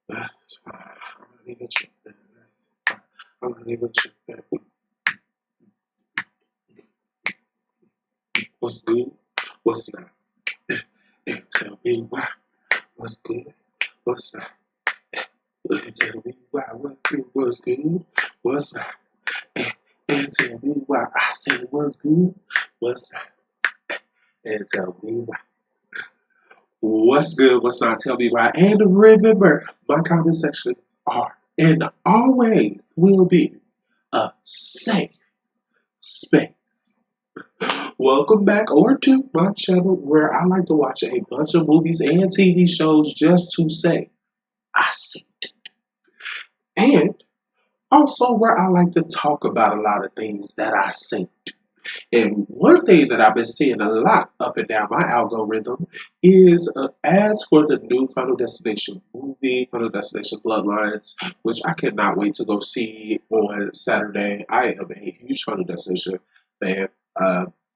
That's fine. I'm not even tripping. I'm not even tripping. What's good? What's not? And tell me why. What's good? What's not? And tell me why. What's good? What's not? And tell me why. I said what's good? What's not? And tell me why. What's good? What's not? Tell me why. And remember, my comment sections are and always will be a safe space. Welcome back over to my channel where I like to watch a bunch of movies and TV shows just to say I see it. And also where I like to talk about a lot of things that I see. And one thing that I've been seeing a lot up and down my algorithm is ads for the new Final Destination movie, Final Destination Bloodlines, which I cannot wait to go see on Saturday. I am a huge Final Destination fan,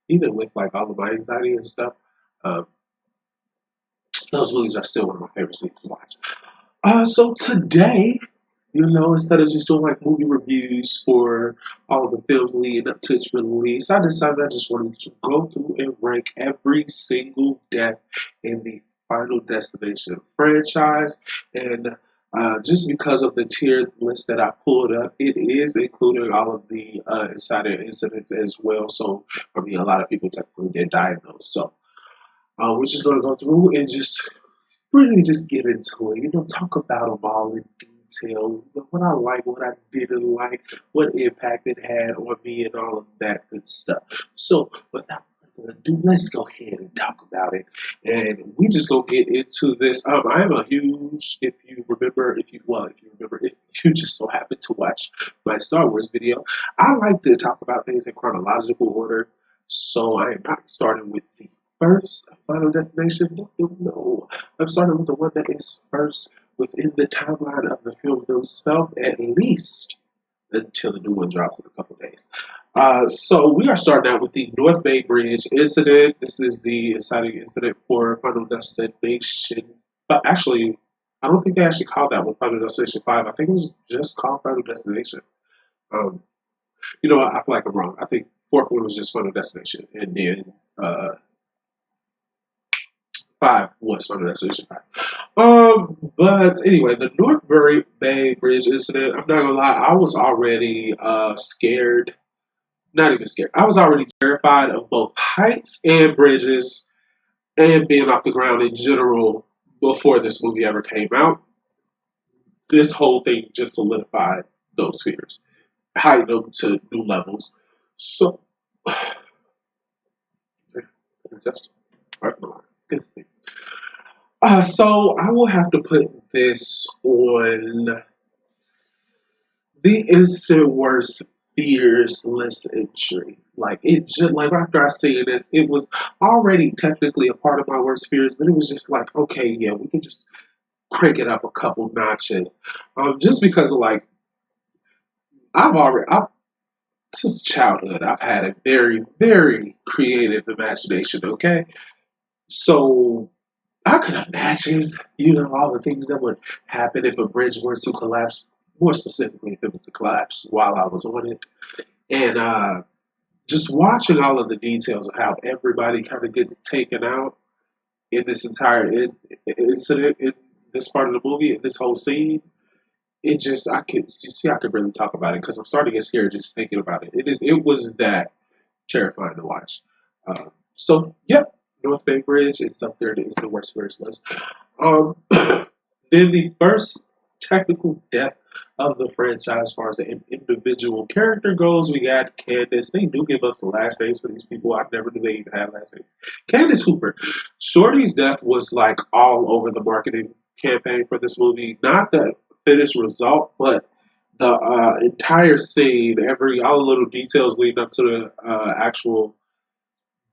even with like all of my anxiety and stuff. Um, those movies are still one of my favorite things to watch. So today, instead of just doing like movie reviews for all of the films leading up to its release, I decided I just wanted to go through and rank every single death in the Final Destination franchise. And just because of the tiered list that I pulled up, it is including all of the insider incidents as well. So, I mean, a lot of people technically did die in those. So, we're just going to go through and just really just get into it. Talk about them all in detail. What I like, what I didn't like, what impact it had on me, and all of that good stuff. So, without further ado, let's go ahead and talk about it. And we just go get into this. I am a huge, if you remember, if you just so happen to watch my Star Wars video, I like to talk about things in chronological order. So I am not starting with the first Final Destination. No. I'm starting with the one that is first within the timeline of the films themselves, at least until the new one drops in a couple days. So we are starting out with the North Bay Bridge incident. This is the inciting incident for Final Destination. But actually, I don't think they actually called that one Final Destination 5. I think it was just called Final Destination. Um, I feel like I'm wrong. I think fourth one was just Final Destination. And then 5 was Final Destination 5. But anyway, the North Bay Bridge incident, I'm not gonna lie, I was already scared. Not even scared. I was already terrified of both heights and bridges and being off the ground in general before this movie ever came out. This whole thing just solidified those fears, heightened them to new levels. So, just this thing. So I will have to put this on the instant worst fears list entry. Like it just like after I see this, it was already technically a part of my worst fears, but it was just like, okay, yeah, we can just crank it up a couple notches. Just because of like I've since childhood I've had a very, very creative imagination, okay? So I could imagine, all the things that would happen if a bridge were to collapse, more specifically if it was to collapse while I was on it. And just watching all of the details of how everybody kind of gets taken out in this entire incident, in this part of the movie, in this whole scene, it just, I could really talk about it because I'm starting to get scared just thinking about it. It was that terrifying to watch. So, yep, North Bay Bridge, it's up there. It's the worst fears list. Then the first technical death of the franchise, as far as the individual character goes, we got Candace. They do give us the last names for these people. I never knew they even had last names. Candace Hooper. Shorty's death was like all over the marketing campaign for this movie. Not the finished result, but the entire scene, all the little details leading up to the actual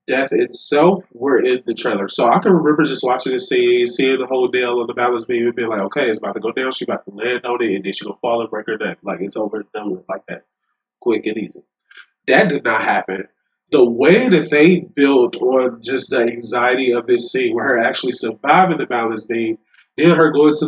death itself were in the trailer. So I can remember just watching the scene, seeing the whole deal on the balance beam and being like, okay, it's about to go down, she's about to land on it, and then she's gonna fall and break her neck. Like it's over and done with like that. Quick and easy. That did not happen. The way that they built on just the anxiety of this scene, where her actually surviving the balance beam, then her going to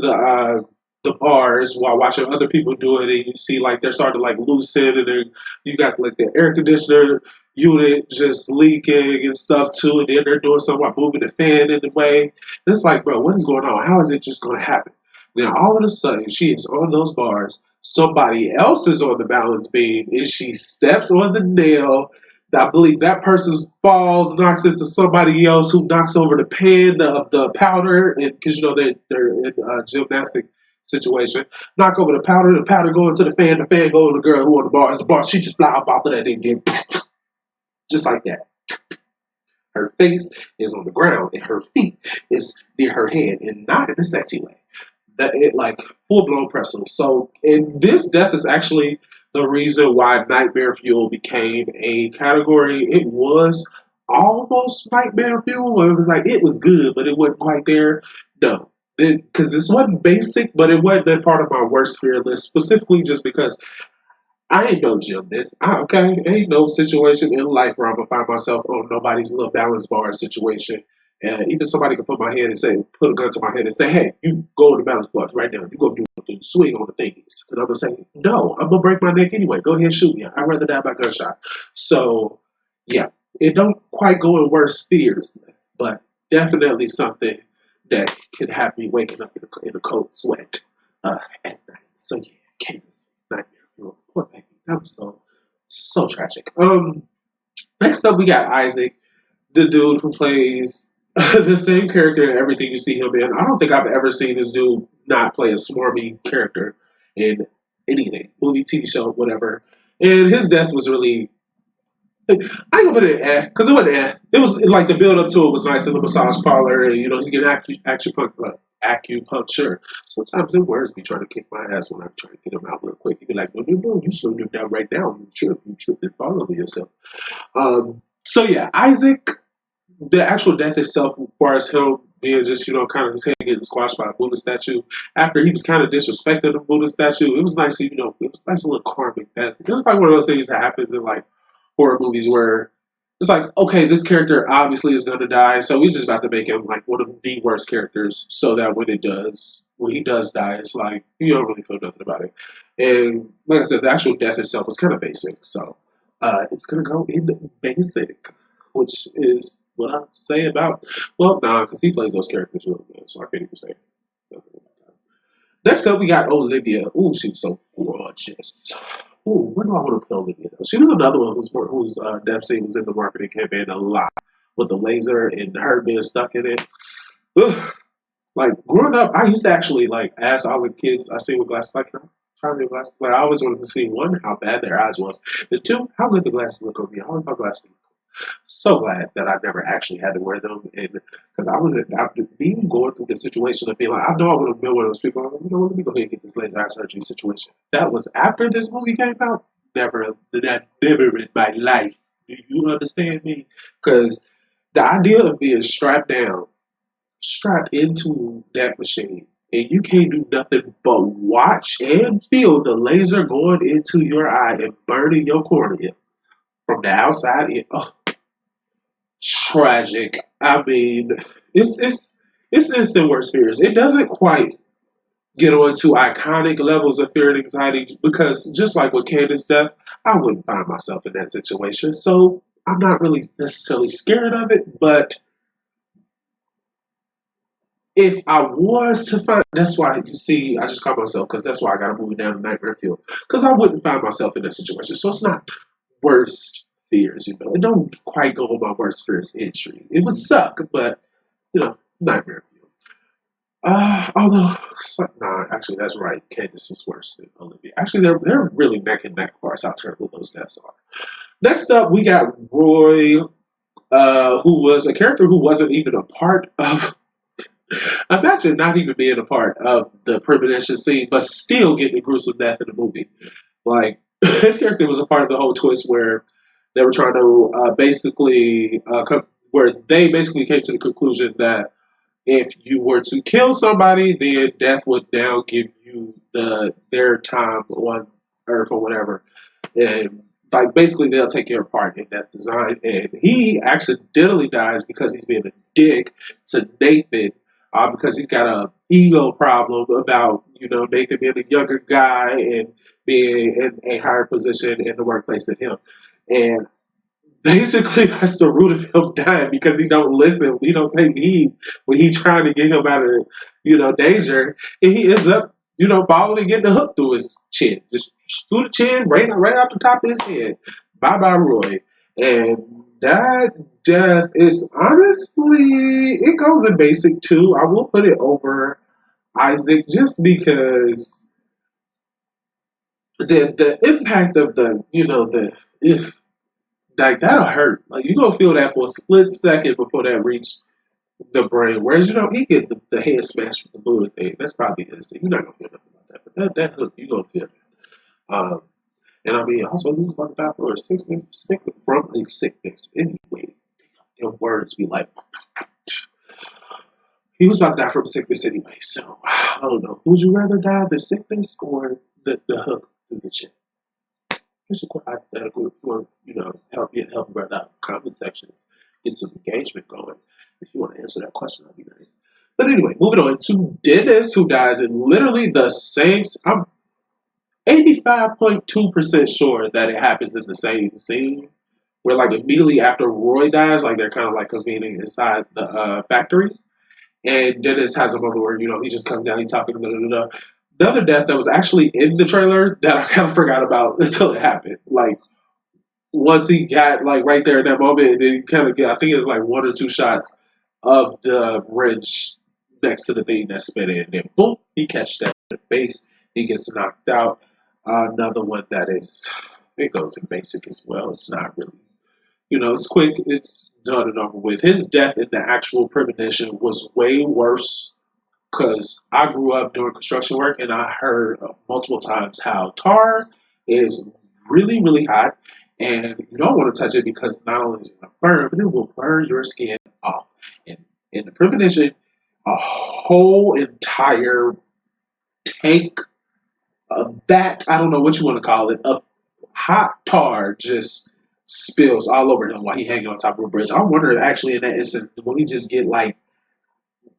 the bars while watching other people do it, and you see like they're starting to like loosen, and then you got like the air conditioner unit just leaking and stuff too, and then they're doing something like moving the fan in the way. And it's like, bro, what is going on? How is it just going to happen? Now all of a sudden, she is on those bars. Somebody else is on the balance beam, and she steps on the nail. I believe that person falls, knocks into somebody else who knocks over the pan of the powder, and because you know they're in a gymnastics situation, knock over the powder going to the fan going to the girl who on the bar, she just fly up off of that and get just like that. Her face is on the ground and her feet is near her head, and not in a sexy way. That it like full blown pretzel. So, and this death is actually the reason why Nightmare Fuel became a category. It was almost Nightmare Fuel, where it was like it was good, but it wasn't quite there. No, because this wasn't basic, but it wasn't that part of my worst fear list specifically just because I ain't no gymnast. Okay, ain't no situation in life where I'm gonna find myself on nobody's little balance bar situation. And even somebody can put my head and say, put a gun to my head and say, "Hey, you go on the balance bars right now. You go do the swing on the thingies." And I'm gonna say, "No, I'm gonna break my neck anyway. Go ahead, shoot me. I'd rather die by gunshot." So, yeah, it don't quite go in worst fears, but definitely something that could have me waking up in a cold sweat at night. So yeah, Candace, nightmare. Poor baby. That was so tragic. Next up we got Isaac, the dude who plays the same character in everything you see him in. I don't think I've ever seen this dude not play a smarmy character in anything, movie, TV show, whatever. And his death was really, I ain't gonna put it because it wasn't It was like the build up to it was nice in the massage parlor, and you know he's getting acupuncture. Sometimes the words be trying to kick my ass when I'm trying to get them out real quick. You be like, no, you slow them down right now. You trip and fall over yourself. So yeah, Isaac, the actual death itself, as far as him being just, you know, kind of his head getting squashed by a Buddha statue, after he was kind of disrespecting the Buddha statue, it was nice, you know, it was nice a little karmic death. It was like one of those things that happens in like horror movies where it's like, okay, this character obviously is going to die, so we're just about to make him like one of the worst characters, so that when he does die, it's like you don't really feel nothing about it. And like I said, the actual death itself was kind of basic, so it's going to go in basic, which is what I say about. Well, nah, because he plays those characters really good, so I can't even say nothing about that. Next up, we got Olivia. Ooh, she was so gorgeous. Ooh, where do I want to put Olivia? She was another one whose death scene was in the marketing campaign a lot with the laser and her being stuck in it. Ugh. Like growing up, I used to actually like ask all the kids I see with glasses, like, "Can I try to get glasses?" Like I always wanted to see one, how bad their eyes was, and two, how good the glasses look on me. I always thought glasses. So glad that I never actually had to wear them, and because I would have been going through the situation of being like, I know I would have been one of those people. Like, you know, let me go ahead and get this laser eye surgery situation. That was after this movie came out. Never in my life. Do you understand me? Because the idea of being strapped down, strapped into that machine, and you can't do nothing but watch and feel the laser going into your eye and burning your cornea from the outside in. Oh, tragic. I mean, it's instant worst fears. It doesn't quite get on to iconic levels of fear and anxiety because just like with Candace's death, I wouldn't find myself in that situation. So I'm not really necessarily scared of it, but if I was to find, that's why you see, I just call myself because that's why I got to move it down to Nightmare Field because I wouldn't find myself in that situation. So it's not worst fears, you know. It don't quite go on my worst fears entry. It would suck, but you know, Nightmare Field. Actually, that's right. Candace is worse than Olivia. Actually, they're really neck and neck as far as how terrible those deaths are. Next up, we got Roy, who was a character who wasn't even a part of. Imagine not even being a part of the premonition scene, but still getting a gruesome death in the movie. Like his character was a part of the whole twist where they were trying to where they basically came to the conclusion that if you were to kill somebody, then death would now give you their time on Earth or whatever, and like basically they'll take your part in that design. And he accidentally dies because he's being a dick to Nathan, because he's got a ego problem about Nathan being a younger guy and being in a higher position in the workplace than him. And basically that's the root of him dying because he don't listen, he don't take heed when he trying to get him out of, danger. And he ends up, falling and getting the hook through his chin. Just through the chin, right out the top of his head. Bye bye Roy. And that death is honestly, it goes in basic too. I will put it over Isaac just because the impact of the if like that'll hurt. Like you gonna feel that for a split second before that reach the brain. Whereas he get the head smashed with the bullet thing. That's probably instant. You're not gonna feel nothing about that. But that hook, you gonna feel it. And I mean also he was about to die for a sickness from a sickness anyway. Your words be like he was about to die from sickness anyway. So I don't know. Would you rather die of the sickness or the hook through the chin? It's a quite hypothetical for, help right out in the comment section, get some engagement going. If you want to answer that question, that'd be nice. But anyway, moving on to Dennis, who dies in literally the same. I'm 85.2% sure that it happens in the same scene, where like immediately after Roy dies, like they're kind of like convening inside the factory, and Dennis has a moment where he just comes down, he's talking, Another death that was actually in the trailer that I kind of forgot about until it happened. Like once he got like right there in that moment, and then kind of I think it was like one or two shots of the wrench next to the thing that spit in, and then boom, he catches that in the face. He gets knocked out. Another one that it goes in basic as well. It's not really, it's quick. It's done and over with. His death in the actual premonition was way worse because I grew up doing construction work and I heard multiple times how tar is really, really hot and you don't want to touch it because not only is it going to burn, but it will burn your skin off. And in the premonition, a whole entire tank, a vat, I don't know what you want to call it, of hot tar just spills all over him while he hanging on top of a bridge. I wonder actually in that instance, will he just get like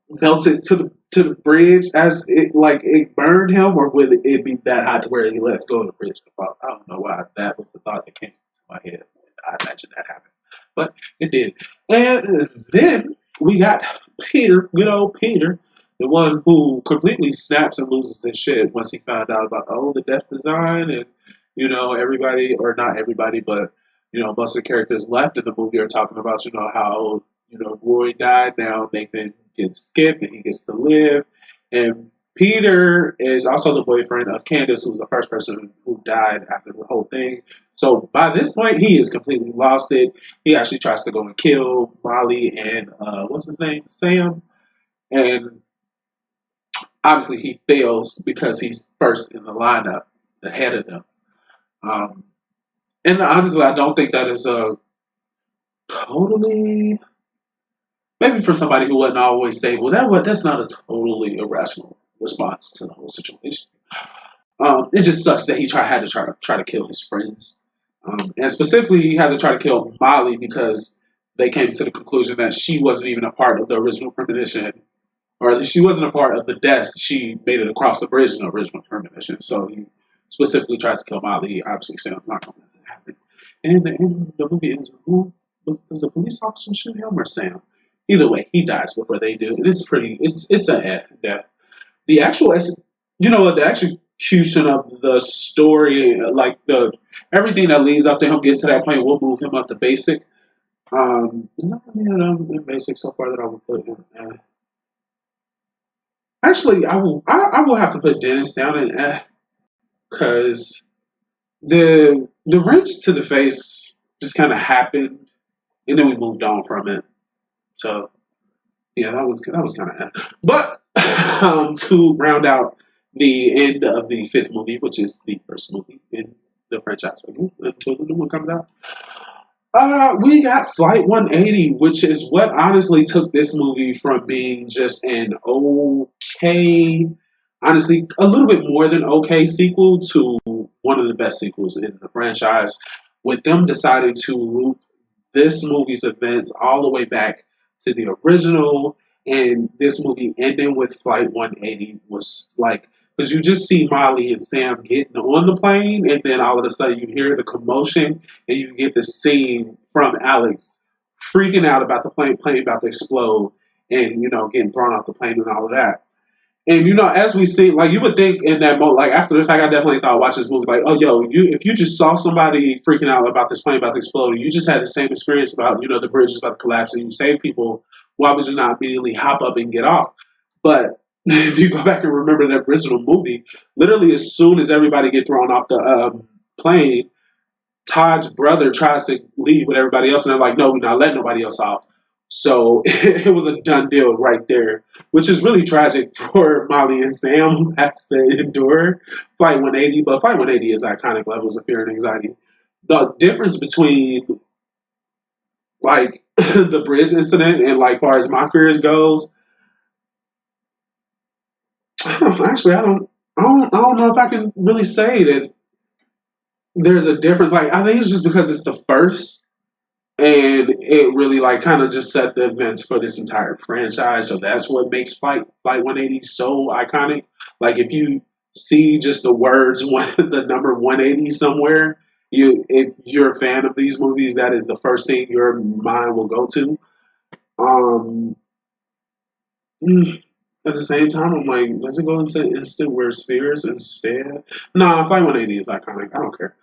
melted to the bridge as it burned him, or would it be that hot to where he lets go of the bridge? I don't know why that was the thought that came to my head. I imagine that happened, but it did. And then we got Peter, good old Peter, the one who completely snaps and loses his shit once he found out about the death design and everybody, or not everybody, but most of the characters left in the movie are talking about how Roy died, now Nathan gets skipped and he gets to live. And Peter is also the boyfriend of Candace, who's the first person who died after the whole thing. So by this point, he has completely lost it. He actually tries to go and kill Molly and what's his name? Sam. And obviously he fails because he's first in the lineup, ahead of them. And honestly, I don't think that is a totally, maybe for somebody who wasn't always stable, that's not a totally irrational response to the whole situation. It just sucks that he had to try to kill his friends, and specifically he had to try to kill Molly because they came to the conclusion that she wasn't even a part of the original premonition, or at least she wasn't a part of the death. She made it across the bridge in the original premonition, so he specifically tries to kill Molly. He obviously said, "I'm not going to let that happen." And the movie ends with who does the police officer shoot him or Sam? Either way, he dies before they do, and it's a death. The actual the execution of the story, like everything that leads up to him getting to that point, will move him up to basic. Is that really in basic so far that I would put him? Actually, I will have to put Dennis down in because the wrench to the face just kind of happened, and then we moved on from it. So yeah, that was kind of. But to round out the end of the fifth movie, which is the first movie in the franchise until the new one comes out, we got Flight 180, which is what honestly took this movie from being just an okay, honestly a little bit more than okay sequel to one of the best sequels in the franchise, with them deciding to loop this movie's events all the way back to the original, and this movie ending with Flight 180 was like because you just see Molly and Sam getting on the plane, and then all of a sudden you hear the commotion, and you get the scene from Alex freaking out about the plane about to explode, and getting thrown off the plane and all of that. And as we see, like you would think in that moment, like after the fact, I definitely thought watching this movie, like, oh, yo, if you just saw somebody freaking out about this plane about to explode, and you just had the same experience about, the bridge is about to collapse, and you save people, why would you not immediately hop up and get off? But if you go back and remember that original movie, literally as soon as everybody get thrown off the plane, Todd's brother tries to leave with everybody else, and they're like, no, we're not letting nobody else off. So it was a done deal right there, which is really tragic for Molly and Sam, who has to endure Flight 180. But Flight 180 is iconic levels of fear and anxiety. The difference between like the bridge incident and like far as my fears goes, actually, I don't know if I can really say that there's a difference. Like I think it's just because it's the first, and it really like kind of just set the events for this entire franchise. So that's what makes Flight 180 so iconic. Like if you see just the words the number 180 somewhere, if you're a fan of these movies, that is the first thing your mind will go to. Um, at the same time, I'm like, does it go into instant worst fears instead? No, Flight 180 is iconic. I don't care.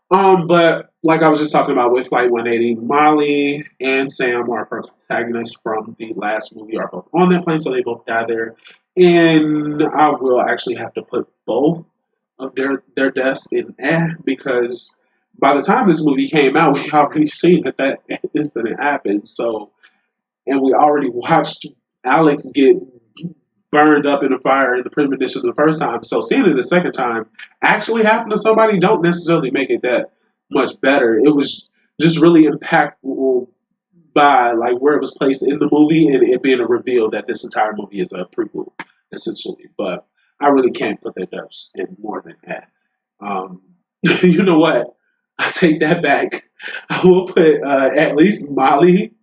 But like I was just talking about with Flight 180, Molly and Sam are protagonists from the last movie, are both on that plane, so they both die there. And I will actually have to put both of their deaths in because by the time this movie came out, we already seen that incident happened. So, and we already watched Alex get burned up in a fire in the premonition the first time. So seeing it the second time actually happen to somebody don't necessarily make it that much better. It was just really impactful by like where it was placed in the movie and it being a reveal that this entire movie is a prequel, essentially. But I really can't put their deaths in more than that. Um, you know what? I take that back. I will put at least Molly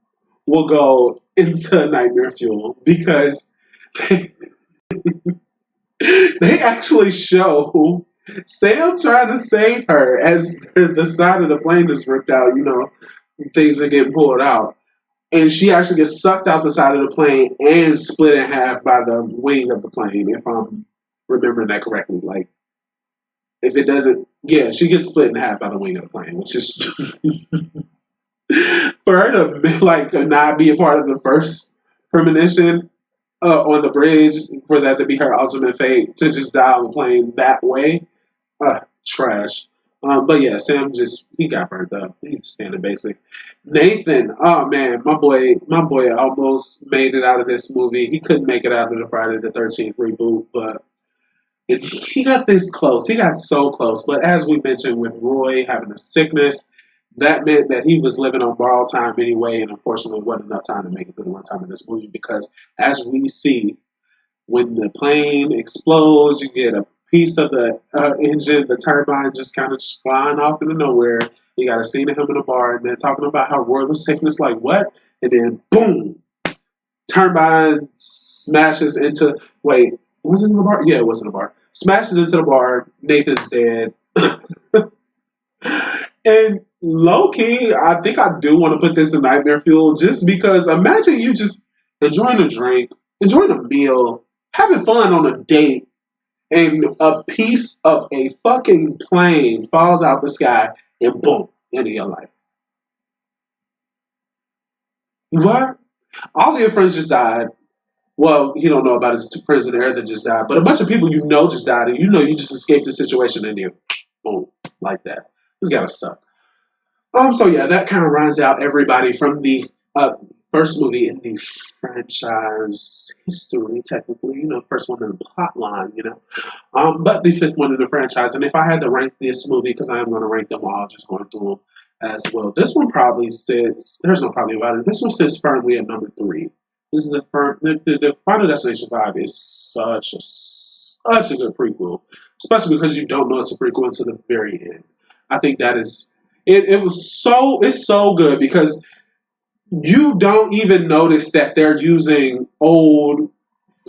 will go into Nightmare Fuel because they actually show Sam trying to save her as the side of the plane is ripped out, things are getting pulled out. And she actually gets sucked out the side of the plane and split in half by the wing of the plane, if I'm remembering that correctly. Like, if it doesn't, yeah, she gets split in half by the wing of the plane, which is for her to like not be a part of the first premonition on the bridge, for that to be her ultimate fate, to just die on the plane that way. Trash. But yeah, Sam he got burned up. He's standing basic. Nathan, oh man, my boy almost made it out of this movie. He couldn't make it out of the Friday the 13th reboot, but he got this close. He got so close. But as we mentioned with Roy having a sickness, that meant that he was living on borrowed time anyway, and unfortunately wasn't enough time to make it through the runtime in this movie because as we see, when the plane explodes, you get a piece of the engine, the turbine just kind of just flying off into nowhere. You got a scene of him in a bar, and they're talking about how Roy was sickness, like what? And then boom, turbine smashes into. Wait, was it in the bar? Yeah, it was in the bar. Smashes into the bar. Nathan's dead. And low key, I think I do want to put this in Nightmare Fuel just because imagine you just enjoying a drink, enjoying a meal, having fun on a date, and a piece of a fucking plane falls out the sky and boom, into your life. What? All of your friends just died. Well, you don't know about his friends in the air that just died, but a bunch of people just died, and you just escaped the situation, and you boom, like that. This gotta suck. So yeah, that kind of rounds out everybody from the first movie in the franchise history, technically. First one in the plot line, but the fifth one in the franchise. And if I had to rank this movie, because I am going to rank them all, just going through them as well. This one probably sits. There's no probably about it. This one sits firmly at number 3. This is the Final Destination 5 is such a good prequel, especially because you don't know it's a prequel until the very end. I think that is it. It's so good because you don't even notice that they're using old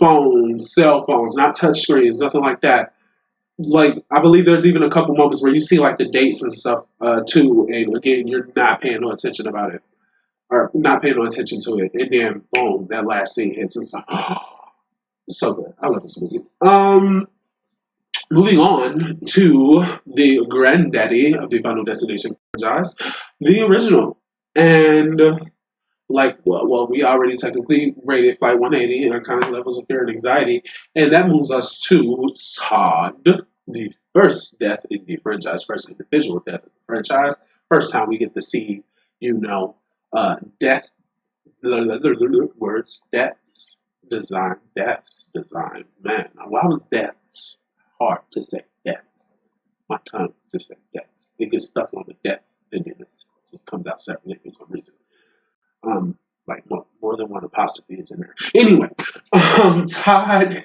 phones, cell phones, not touch screens, nothing like that. like I believe there's even a couple moments where you see like the dates and stuff too, and again you're not paying no attention about it or not paying no attention to it, and then boom, that last scene hits and it's like, so good. I love this movie. Moving on to the granddaddy of the Final Destination franchise, the original, and like we already technically rated Flight 180 and our kind of levels of fear and anxiety, and that moves us to Todd, the first death in the franchise, first individual death in the franchise, first time we get to see, death, words, death's design. Man, why was death's hard to say? Deaths. My tongue just said deaths. It gets stuck on the death, and then it just comes out separately for some reason. Like more than one apostrophe is in there. Anyway, Todd,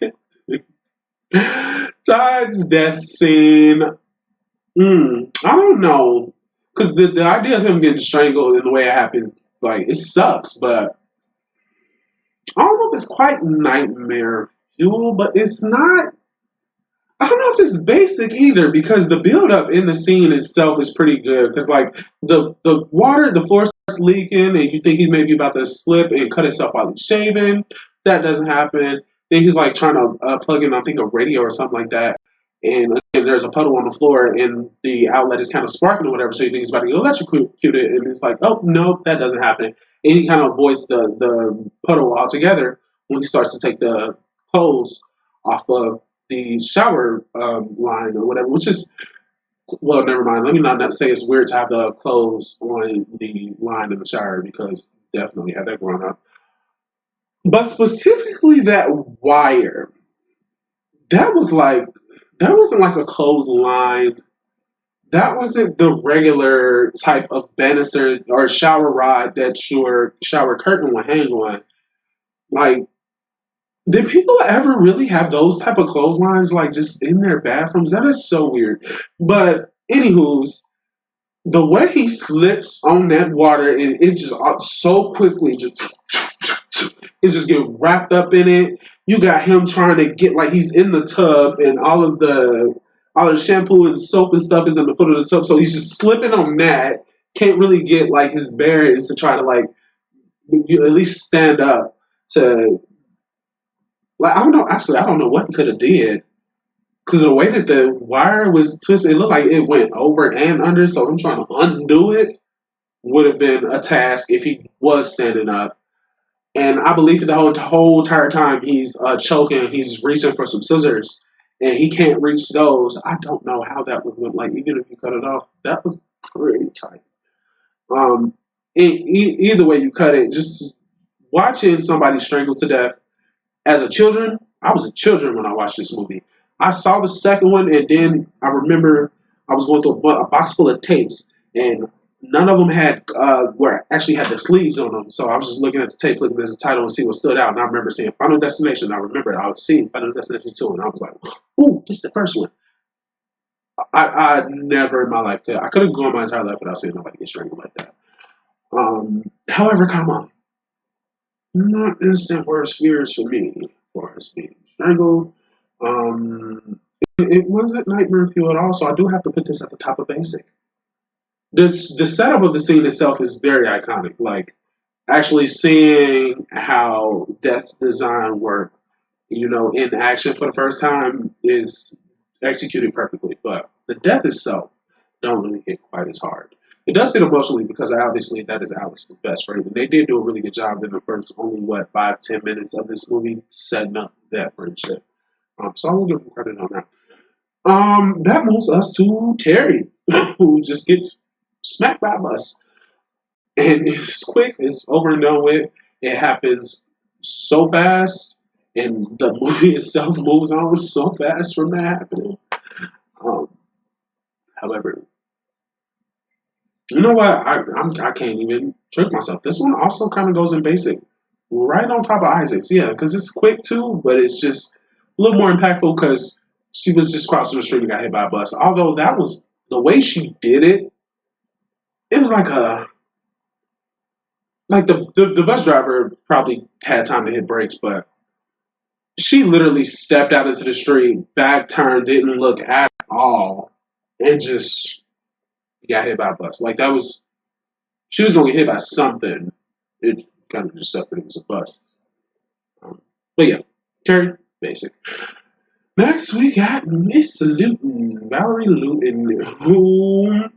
Todd's death scene. I don't know, because the idea of him getting strangled in the way it happens, like it sucks, but I don't know if it's quite nightmare fuel, but it's not. I don't know if it's basic either because the build up in the scene itself is pretty good. Because like the water, the floor starts leaking, and you think he's maybe about to slip and cut himself while he's shaving. That doesn't happen. Then he's like trying to plug in, I think, a radio or something like that. And again, there's a puddle on the floor, and the outlet is kind of sparking or whatever. So you think he's about to go electrocute it, and it's like, oh no, that doesn't happen. And he kind of avoids the puddle altogether when he starts to take the clothes off of the shower line or whatever, which is, well, never mind. Let me not say it's weird to have the clothes on the line in the shower because definitely had that growing up. But specifically that wire, that wasn't like a clothesline. That wasn't the regular type of banister or shower rod that your shower curtain would hang on. Like, did people ever really have those type of clotheslines like just in their bathrooms? That is so weird. But anywho's, the way he slips on that water and it just so quickly it just get wrapped up in it. You got him trying to get like he's in the tub and all the shampoo and soap and stuff is in the foot of the tub, so he's just slipping on that. Can't really get like his bearings to try to like you at least stand up to. Like I don't know. Actually, I don't know what he could have did because the way that the wire was twisted, it looked like it went over and under. So him trying to undo it would have been a task if he was standing up. And I believe the whole entire time he's choking, he's reaching for some scissors, and he can't reach those. I don't know how that was like. Even if you cut it off, that was pretty tight. Um, either way you cut it, just watching somebody strangled to death as a children, I was a children when I watched this movie. I saw the second one, and then I remember I was going through a box full of tapes, and none of them had where actually had the sleeves on them. So I was just looking at the tapes, looking at the title, and see what stood out. And I remember seeing Final Destination. I remember I was seeing Final Destination 2, and I was like, "Ooh, this is the first one." I never in my life I could have gone my entire life without seeing nobody get strangled like that. However, come on. Not instant worst fears for me, as far as being strangled. It wasn't nightmare fuel at all, so I do have to put this at the top of basic. The setup of the scene itself is very iconic. Like actually seeing how death design work, in action for the first time is executed perfectly. But the death itself don't really hit quite as hard. It does hit emotionally because obviously that is Alex's best friend. And they did do a really good job in the first only 5-10 minutes of this movie setting up that friendship. So I will give them credit on that. That moves us to Terry, who just gets smacked by a bus. And it's quick, it's over and done with. It happens so fast, and the movie itself moves on so fast from that happening. Um, However, you know what? I can't even trick myself. This one also kind of goes in basic, right on top of Isaac's. Yeah, because it's quick too, but it's just a little more impactful because she was just crossing the street and got hit by a bus. Although that was the way she did it. It was like the bus driver probably had time to hit brakes, but She literally stepped out into the street, back turned, didn't look at all, and just got hit by a bus. Like that was she was gonna get hit by something. It kind of just sucked that it was a bus. But yeah, Terry, basic. Next we got Miss Luton, Valerie Luton, who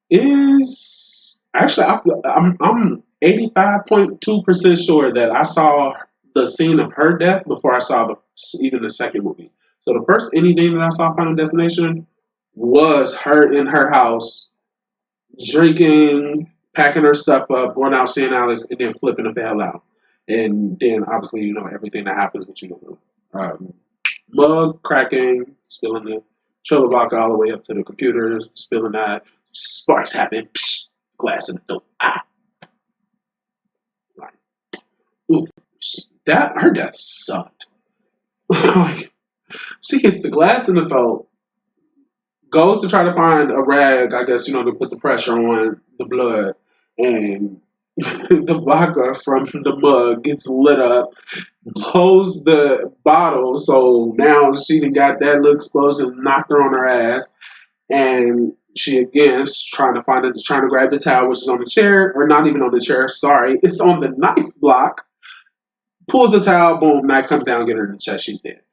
is actually I'm 85.2% sure that I saw the scene of her death before I saw even the second movie. So the first anything that I saw Final Destination was her in her house drinking, packing her stuff up, going out seeing Alex, and then flipping the hell out. And then obviously everything that happens with mug cracking, spilling the trouble block all the way up to the computers, spilling that. Sparks happen. Psh, glass in the door. Like, ooh, that her death sucked. Like, she hits the glass in the throat, goes to try to find a rag, I guess, to put the pressure on the blood, and the vodka from the mug gets lit up, blows the bottle, so now she done got that little explosion knocked her on her ass, and she again is trying to grab the towel, which is on the chair, or not even on the chair, sorry, it's on the knife block, pulls the towel, boom, knife comes down, get her in the chest, she's dead.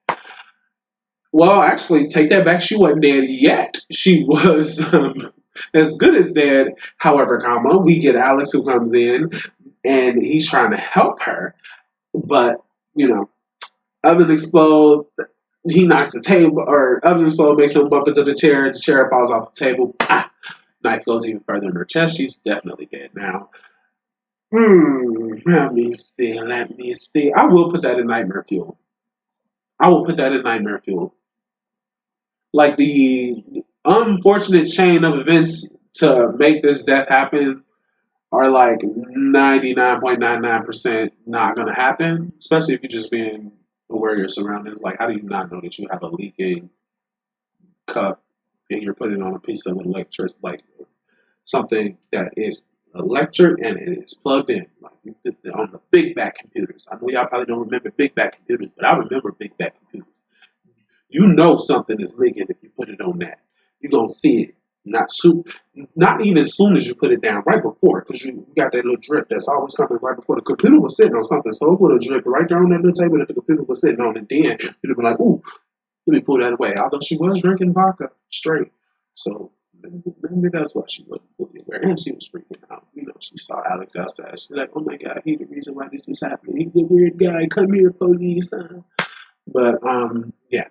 Well, actually, take that back. She wasn't dead yet. She was as good as dead. However, we get Alex who comes in and he's trying to help her, but oven explode. He knocks the table, or oven explode makes him bump into the chair. The chair falls off the table. Ah, knife goes even further in her chest. She's definitely dead now. Let me see. Let me see. I will put that in Nightmare Fuel. I will put that in Nightmare Fuel. Like the unfortunate chain of events to make this death happen are like 99.99% not going to happen, especially if you're just being aware of your surroundings. Like, how do you not know that you have a leaking cup and you're putting on a piece of electric, like something that is electric and it is plugged in, like on the big back computers. I know y'all probably don't remember big back computers, but I remember big back computers. You know something is leaking if you put it on that. You're gonna see it. Not even as soon as you put it down, right before, because you got that little drip that's always coming right before. The computer was sitting on something, so it would have dripped right there on that little table that the computer was sitting on, and then you'd have been like, ooh, let me pull that away. Although she was drinking vodka straight. So maybe that's why she wasn't fully aware. And she was freaking out. She saw Alex outside. She's like, oh my God, he's the reason why this is happening. He's a weird guy. Come here, police. But yeah.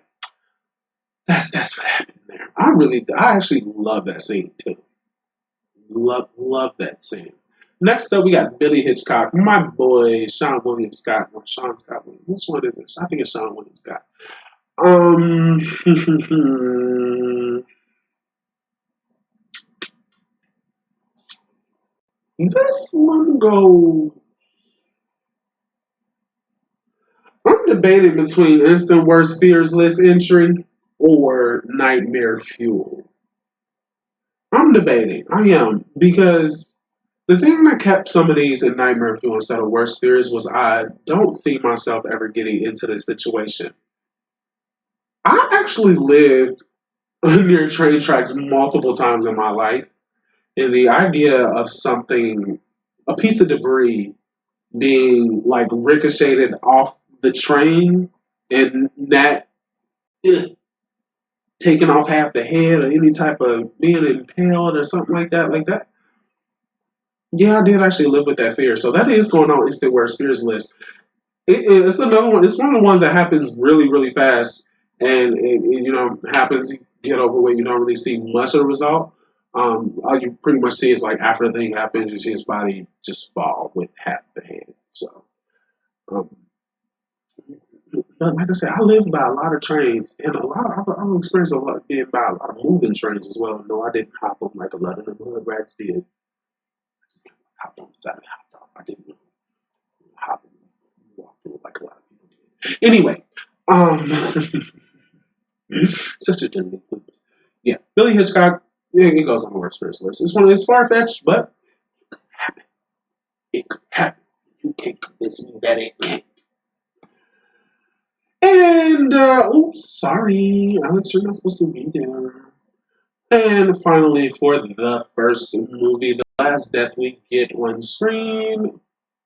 That's what happened there. I actually love that scene too. Love that scene. Next up, we got Billy Hitchcock, my boy Sean William Scott. No, Sean Scott Williams. Which one is it? I think it's Sean William Scott. This one go. I'm debating between Instant Worst Fears list entry or Nightmare Fuel. I'm debating. I am, because the thing that kept some of these in Nightmare Fuel instead of Worst Fears was I don't see myself ever getting into this situation. I actually lived near train tracks multiple times in my life, and the idea of a piece of debris being like ricocheted off the train and that taking off half the head or any type of being impaled or something like that. Yeah, I did actually live with that fear. So that is going on Instant Worst Fears list. It's another one. It's one of the ones that happens really, really fast, and happens. You get over it. You don't really see much of the result. All you pretty much see is like after the thing happens, you see his body just fall with half the head. So, um, but like I said, I lived by a lot of trains, and I've experienced a lot being by a lot of moving trains as well. No, I didn't hop on like a lot of the hood rats did. I just hopped on the side and hopped off. I didn't hop and walk through it like a lot of people did. Anyway, such a delinquent. Yeah, Billy Hitchcock. Yeah, it goes on the worst first list. It's far fetched, but it could happen. It could happen. You can't convince me that it can't. And, oops, sorry, Alex, you're not supposed to be there. And finally, for the first movie, the last death we get on screen,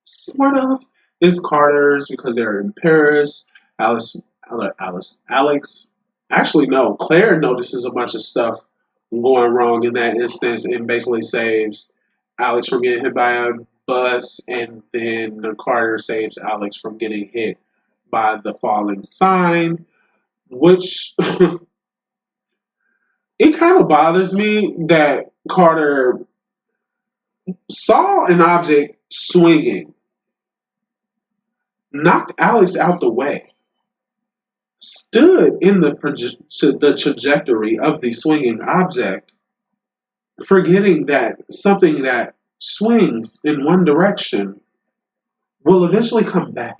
sort of, is Carter's because they're in Paris. Alex, actually, no, Claire notices a bunch of stuff going wrong in that instance and basically saves Alex from getting hit by a bus, and then Carter saves Alex from getting hit by the falling sign, which it kind of bothers me that Carter saw an object swinging, knocked Alex out the way, stood in the trajectory of the swinging object, forgetting that something that swings in one direction will eventually come back.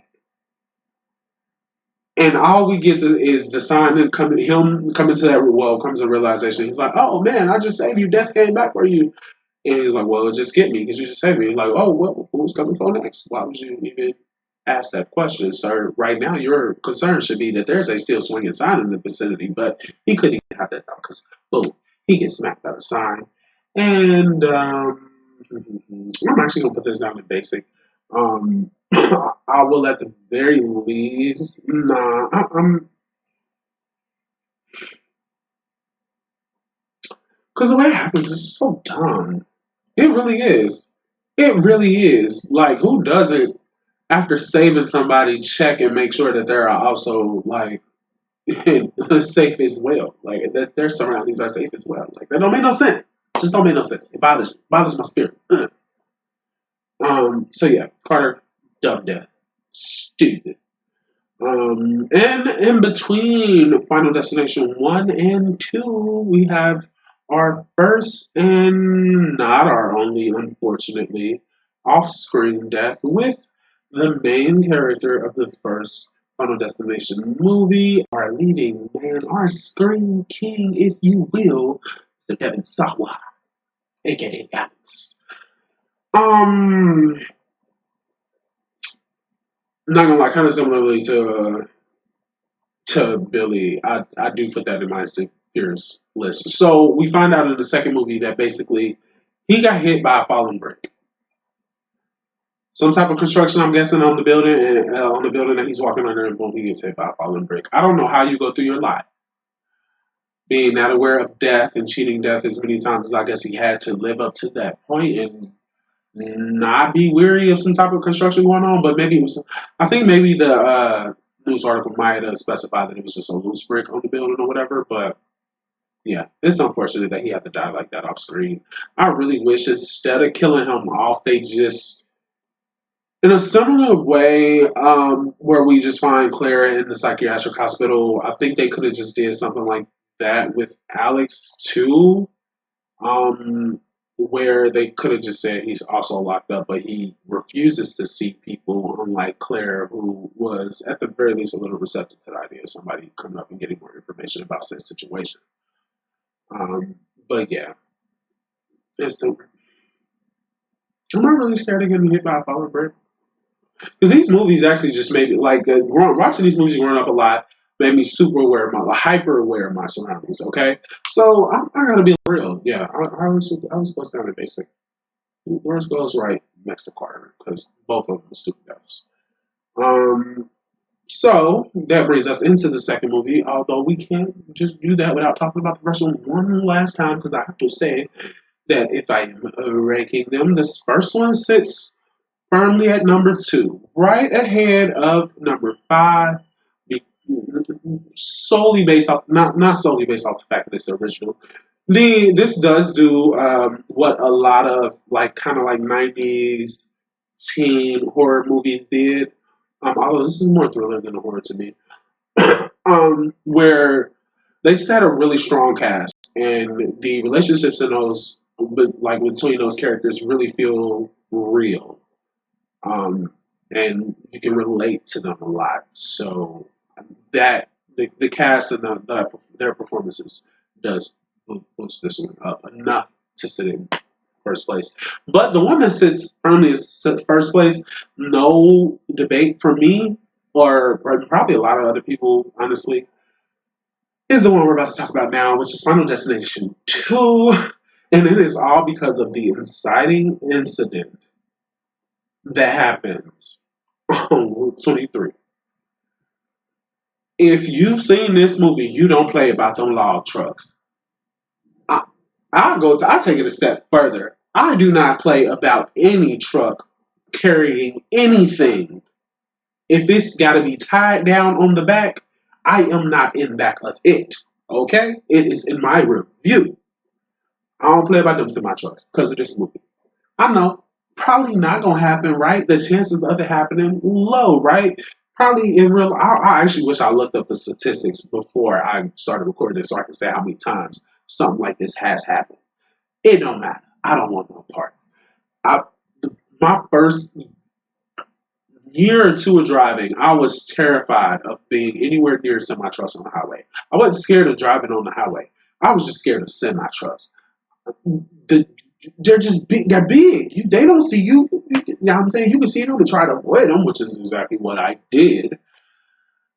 And all we get is the sign and him coming to that comes a realization. He's like, "Oh man, I just saved you. Death came back for you." And he's like, "Well, just get me because you just saved me." He's like, "Oh, well, who's coming for next? Why would you even ask that question, sir? Right now, your concern should be that there's a still swinging sign in the vicinity." But he couldn't even have that thought because, boom, he gets smacked by the sign. And I'm actually gonna put this down in basic. I will at the very least. Nah, I'm because the way it happens is so dumb. It really is. It really is. Like, who doesn't, after saving somebody, check and make sure that they're also, like, safe as well? Like, that their surroundings are safe as well. Like, that don't make no sense. Just don't make no sense. It bothers me. It bothers my spirit. So yeah, Carter, dumb death. Stupid. And in between Final Destination 1 and 2, we have our first and not our only, unfortunately, off screen death with the main character of the first Final Destination movie, our leading man, our screen king, if you will, Mr. Devin Sawa, aka Alex. Um, not gonna lie, kind of similarly to Billy, I do put that in my instant fears list. So we find out in the second movie that basically he got hit by a falling brick, some type of construction. I'm guessing on the building, and on the building that he's walking under, and boom, he gets hit by a falling brick. I don't know how you go through your life being not aware of death and cheating death as many times as I guess he had to live up to that point and not be weary of some type of construction going on. But maybe it was, I think maybe the news article might have specified that it was just a loose brick on the building or whatever. But yeah, it's unfortunate that he had to die like that off screen. I really wish instead of killing him off, they just, in a similar way, where we just find Clara in the psychiatric hospital, I think they could have just did something like that with Alex too, where they could have just said he's also locked up, but he refuses to see people, unlike Claire, who was at the very least a little receptive to the idea of somebody coming up and getting more information about said situation. But yeah, it's the. I'm not really scared of getting hit by a falling brick because these movies actually just made me like watching these movies growing up a lot made me super aware of my hyper aware of my surroundings. Okay, so I gotta be real. Yeah, I was supposed to have a basic. Yours goes right next to Carter because both of them are stupid devils. Um, so that brings us into the second movie. Although we can't just do that without talking about the first one last time because I have to say that if I'm ranking them, this first one sits firmly at number 2, right ahead of number 5, solely based off not solely based off the fact that it's the original. This does do what a lot of like kind of like 90s teen horror movies did. Although this is more thriller than a horror to me, where they just had a really strong cast, and the relationships in those, like between those characters, really feel real, and you can relate to them a lot. So that the cast and their performances does boost this one up enough to sit in first place. But the one that sits firmly in first place, no debate for me, or probably a lot of other people, honestly, is the one we're about to talk about now, which is Final Destination 2. And it is all because of the inciting incident that happens on Route 23. If you've seen this movie, you don't play about them log trucks. I, I'll take it a step further. I do not play about any truck carrying anything. If it's got to be tied down on the back, I am not in back of it. Okay? It is in my review. I don't play about them semi trucks because of this movie. I know. Probably not gonna happen, right? The chances of it happening low, right? Probably in real. I actually wish I looked up the statistics before I started recording this, so I can say how many times something like this has happened. It don't matter. I don't want no parts. I my first year or two of driving, I was terrified of being anywhere near semi trucks on the highway. I wasn't scared of driving on the highway. I was just scared of semi trucks. The, they're just big. They're big. They don't see you. You know what I'm saying? You can see them and try to avoid them, which is exactly what I did.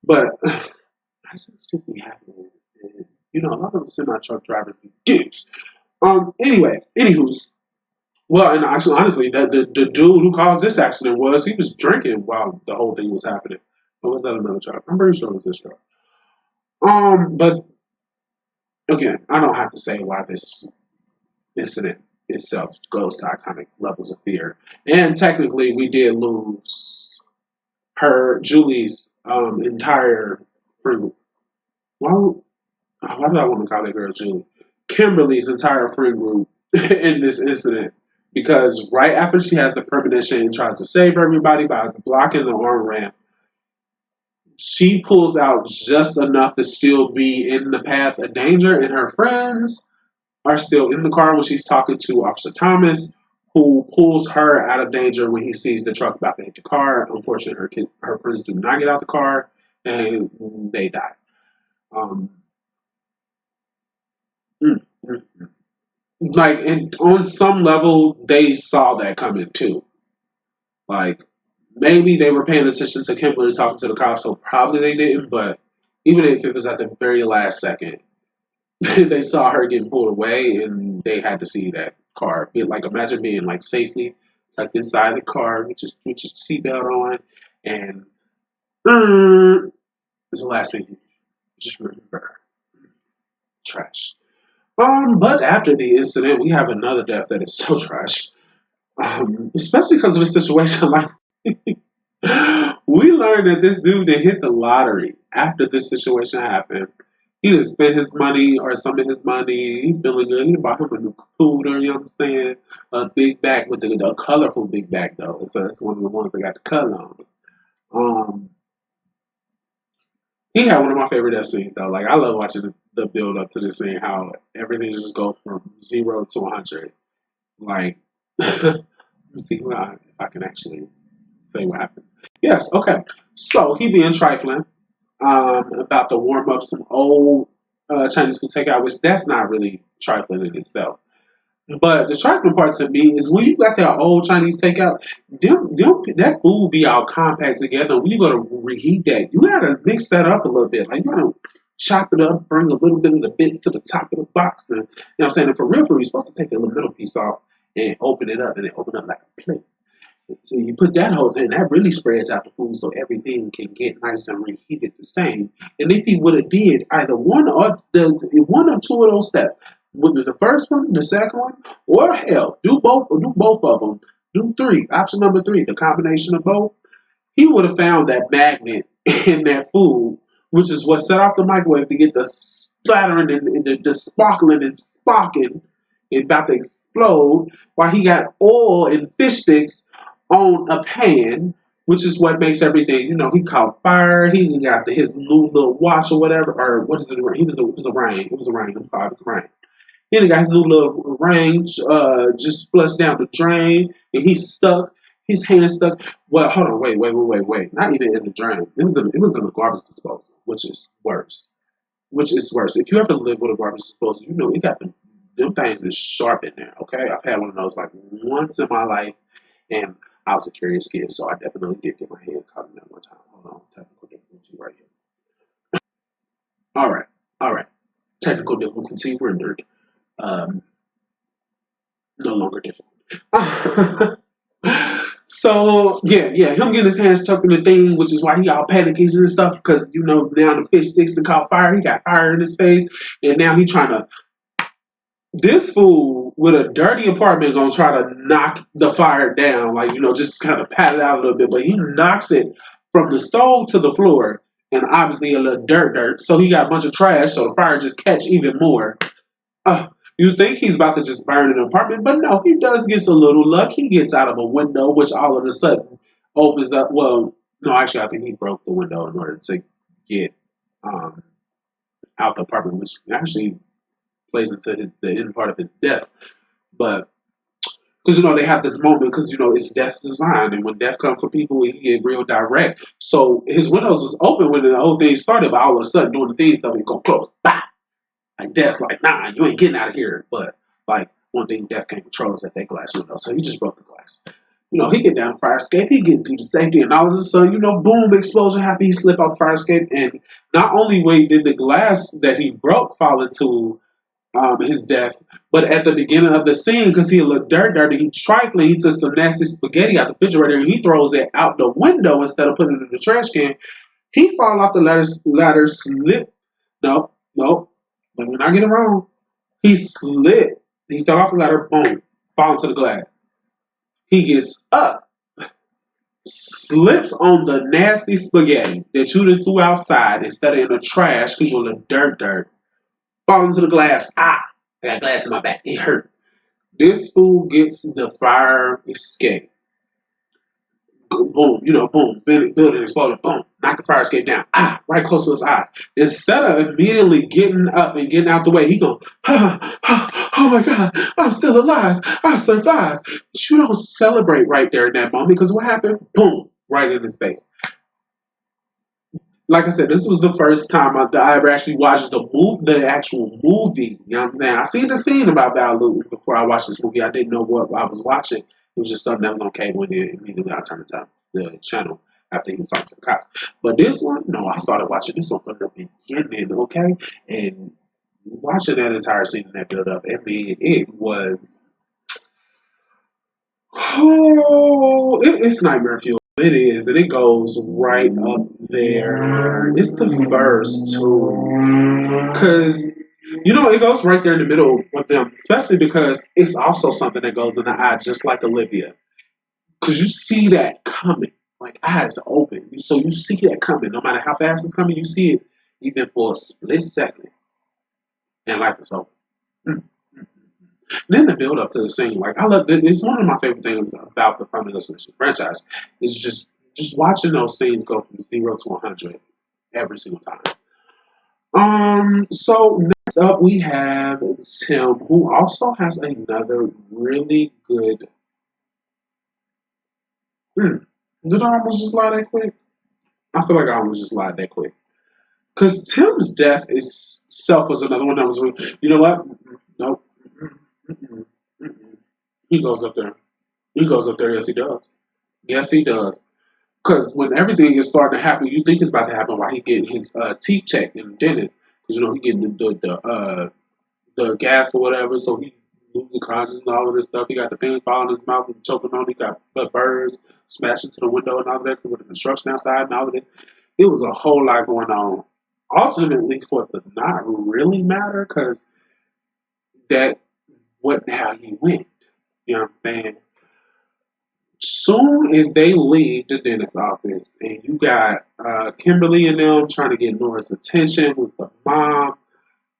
But I just be happening. And, you know, a lot of the semi truck drivers be dicks. Anyway, anywho's. Well, and actually, honestly, the dude who caused this accident he was drinking while the whole thing was happening. Or was that another truck? I'm pretty sure it was this truck. But again, I don't have to say why this incident itself goes to iconic levels of fear. And technically, we did lose Julie's entire friend. Why did I want to call that girl Julie? Kimberly's entire friend group in this incident. Because right after she has the premonition and tries to save everybody by blocking the arm ramp, she pulls out just enough to still be in the path of danger, and her friends are still in the car when she's talking to Officer Thomas, who pulls her out of danger when he sees the truck about to hit the car. Unfortunately, her friends do not get out the car, and they die. Um, mm, mm, mm. Like, and on some level, they saw that coming too. Like, maybe they were paying attention to Kimberly talking to the cops, so probably they didn't. But even if it was at the very last second, they saw her getting pulled away, and they had to see that car. Like, imagine being like safely tucked inside the car with your seatbelt on, and it's the last thing you just remember. Trash. But after the incident, we have another death that is so trash. Especially because of the situation. Like, we learned that this dude that hit the lottery after this situation happened. He didn't spend his money or some of his money. He's feeling good. He bought him a new cooler, you understand? A big bag with a colorful big bag, though. So that's one of the ones that got the color on it. Um, he had one of my favorite death scenes, though. Like, I love watching the build up to this scene, how everything just goes from 0 to 100. Like, let's see if I can actually say what happened. Yes, okay. So he being trifling, about to warm up some old Chinese food takeout, which that's not really trifling in itself. But the trifling part to me is when you got that old Chinese takeout, that food be all compact together. When you go to reheat that, you gotta mix that up a little bit. Like, you gotta chop it up, bring a little bit of the bits to the top of the box. And, you know what I'm saying? And for real, you're supposed to take a little middle piece off and open it up, and then open up like a plate. So you put that whole thing, that really spreads out the food so everything can get nice and reheated the same. And if he would have did either one or two of those steps, whether the first one, the second one, or hell, do both of them. Do three. Option number three, the combination of both. He would have found that magnet in that food, which is what set off the microwave to get the splattering and the sparkling and sparking and about to explode, while he got oil and fish sticks on a pan, which is what makes everything, he caught fire. He got his new little watch or whatever, or what is it? It was a ring. It was a ring. I'm sorry, it was a ring. He got his new little ring, just flushed down the drain, and he's stuck. His hand stuck. Well, hold on, wait. Not even in the drain. It was in the garbage disposal, which is worse. If you ever live with a garbage disposal, it got them things is sharp in there. Okay, I've had one of those like once in my life, and I was a curious kid, so I definitely did get my head caught in that one time. Hold on. Technical difficulty right here. All right. All right. Technical difficulty rendered. Um, no longer difficult. So yeah, him getting his hands tucked in the thing, which is why he all panicky and stuff, because now the fish sticks to caught fire. He got fire in his face, and now he trying to. This fool with a dirty apartment gonna try to knock the fire down, like just kind of pat it out a little bit, but he knocks it from the stove to the floor, and obviously a little dirt. So he got a bunch of trash, so the fire just catch even more. Uh, you think he's about to just burn an apartment, but no, he does get a little luck. He gets out of a window, which all of a sudden opens up. Well, no, actually, I think he broke the window in order to get um, out the apartment, which actually plays into the end part of his death. But because they have this moment, because it's death's design, and when death comes for people, he get real direct. So his windows was open when the whole thing started, but all of a sudden, doing the thing stuff, he go close, bah! Like Death's like, nah, you ain't getting out of here. But like one thing Death can't control is that glass window. So he just broke the glass. He get down the fire escape, he get through the safety, and all of a sudden, boom, explosion happy, he slip off the fire escape. And not only did the glass that he broke fall into his death, but at the beginning of the scene, because he looked dirty, he trifling, he took some nasty spaghetti out the refrigerator and he throws it out the window instead of putting it in the trash can. He fall off the ladder, slip. No, let me not get it wrong. He slid. He fell off the ladder, boom, fall into the glass. He gets up, slips on the nasty spaghetti that you done threw outside instead of in the trash because you're in the dirt. Fall into the glass. I got glass in my back. It hurt. This fool gets the fire escape. Boom, boom, building exploded, boom, knock the fire escape down, right close to his eye. Instead of immediately getting up and getting out the way, he go, oh my God, I'm still alive, I survived. But you don't celebrate right there in that moment, because what happened? Boom, right in his face. Like I said, this was the first time I ever actually watched the actual movie. You know what I'm saying? I seen the scene about Val Lewis before I watched this movie. I didn't know what I was watching. It was just something that was on cable, and then immediately I turned the channel after he was talking to the cops. But this one, no, I started watching this one from the beginning, okay? And watching that entire scene and that build up, I mean, it was, it's nightmare fuel. It is, and it goes right up there. It's the first two, because it goes right there in the middle with them, especially because it's also something that goes in the eye, just like Olivia, because you see that coming, like eyes open, so you see that coming. No matter how fast it's coming, you see it even for a split second, and like it's over. Mm. Then the build up to the scene, like I love it. It's one of my favorite things about the Final Destination franchise is just watching those scenes go from 0 to 100 every single time. So next up we have Tim, who also has another really good. Did I almost just lie that quick? I feel like I almost just lied that quick. Because Tim's death itself was another one that was. You know what? Nope. He goes up there. He goes up there. Yes, he does. Yes, he does. Because when everything is starting to happen, you think it's about to happen while he getting his teeth checked in the dentist. Because he getting the gas or whatever, so he loses consciousness and all of this stuff. He got the thing falling in his mouth and choking on. He got birds smashing to the window and all of that with the construction outside and all of this. It was a whole lot going on. Ultimately, for it to not really matter, because that wasn't how he went. You know what I'm saying? Soon as they leave the dentist's office, and you got Kimberly and them trying to get Nora's attention with the mom.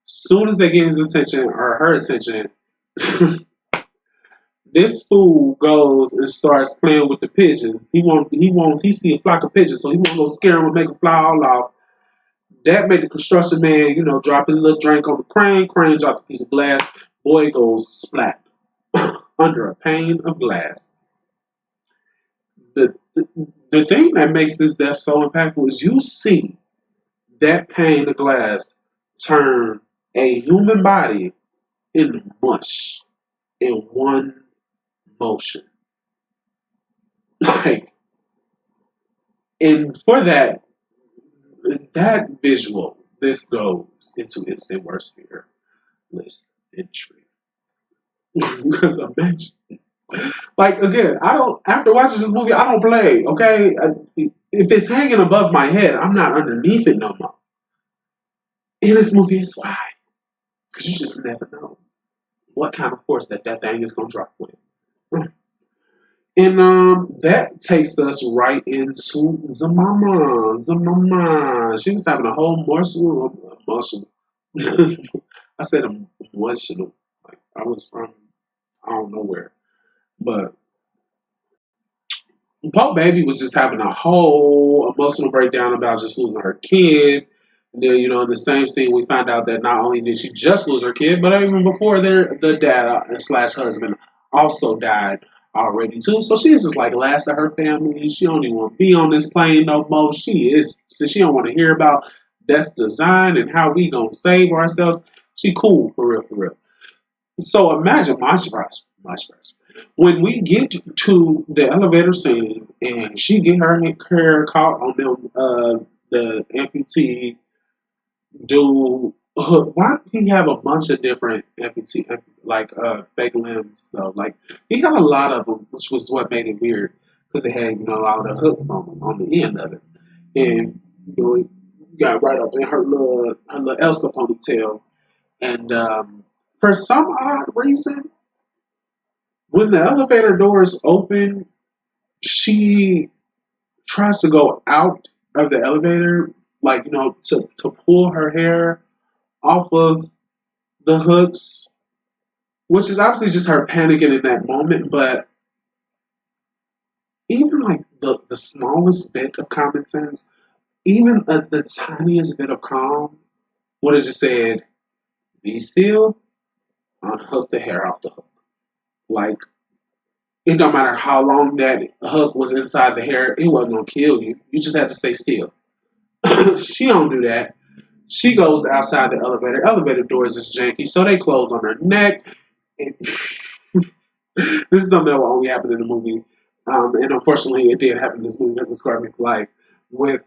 Soon as they get his attention or her attention, this fool goes and starts playing with the pigeons. He see a flock of pigeons, so he wants to go scare them and make them fly all off. That made the construction man, drop his little drink on the crane. Crane drops a piece of glass. Boy goes splat under a pane of glass. The, the the thing that makes this death so impactful is you see that pane of glass turn a human body into mush in one motion. Like, And for that visual, this goes into instant worst fear list entry. Because imagine, like again, I don't. After watching this movie, I don't play. Okay, if it's hanging above my head, I'm not underneath it no more. In this movie, it's why, because you just never know what kind of force that thing is gonna drop with. And that takes us right into the mama. The mama. She was having a whole emotional. I said emotional. Like I was from I don't know where. But Pope Baby was just having a whole emotional breakdown about just losing her kid. And then, in the same scene, we find out that not only did she just lose her kid, but even before the dad slash husband also died already too. So she's just like last of her family. She don't even want to be on this plane no more. She don't want to hear about death design and how we gonna save ourselves. She cool for real, for real. So imagine my surprise, when we get to the elevator scene and she get her hair caught on them, the amputee dude. Why did he have a bunch of different like fake limbs though? Like he got a lot of them, which was what made it weird because they had a lot of the hooks on the end of it, and it got right up in her little Elsa ponytail, and for some odd reason, when the elevator doors open, she tries to go out of the elevator, like to pull her hair off of the hooks, which is obviously just her panicking in that moment. But even like the smallest bit of common sense, even the tiniest bit of calm, would have just said, "Be still, unhook the hair off the hook." Like it don't matter how long that hook was inside the hair, it wasn't gonna kill you. You just had to stay still. She don't do that. She goes outside the elevator. Elevator doors is janky, so they close on her neck. And this is something that will only happen in the movie. And unfortunately, it did happen in this movie because it scarred me for life. With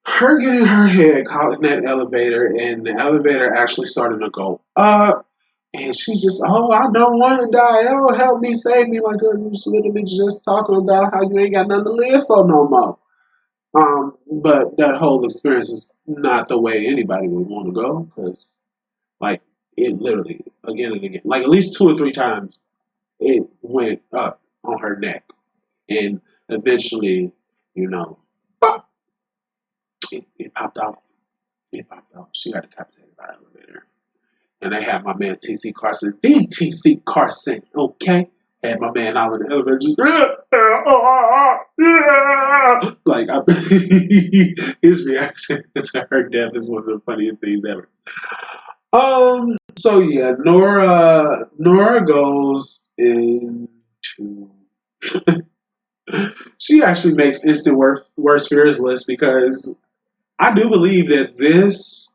her getting her head caught in that elevator, and the elevator actually starting to go up. And she's just, oh, I don't want to die. Oh, help me, save me. My girl, you literally just talking about how you ain't got nothing to live for no more. But that whole experience is not the way anybody would want to go because, like, it literally, again and again, like at least 2 or 3 times, it went up on her neck. And eventually, you know, pop, it popped off. It popped off. She got decapitated by an elevator. And they had my man TC Carson, the TC Carson, okay? Had my man out in the elevator, just, like, his reaction to her death is one of the funniest things ever. So yeah, Nora goes into. She actually makes instant worst fears list because I do believe that this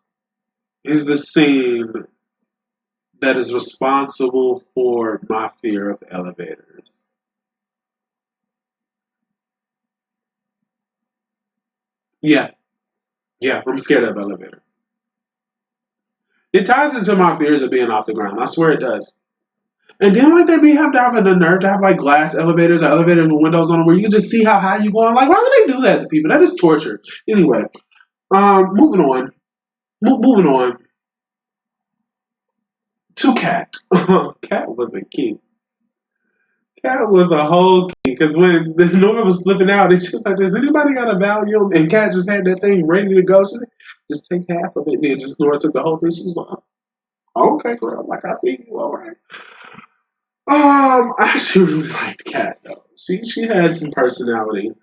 is the scene that is responsible for my fear of elevators. Yeah, yeah, I'm scared of elevators. It ties into my fears of being off the ground. I swear it does. And then like they have to have the nerve to have like glass elevators or elevators with windows on them where you can just see how high you going. Like, why would they do that to people? That is torture. Anyway, moving on. Moving on to Cat. Cat was a king. Cat was a whole king because when Nora was flipping out, it's just like, does anybody got a Valium? And Cat just had that thing ready to go. So just take half of it. And then just Nora took the whole thing. She was like, oh, okay, girl. Like I see you. All right. I actually really liked Cat though. She had some personality.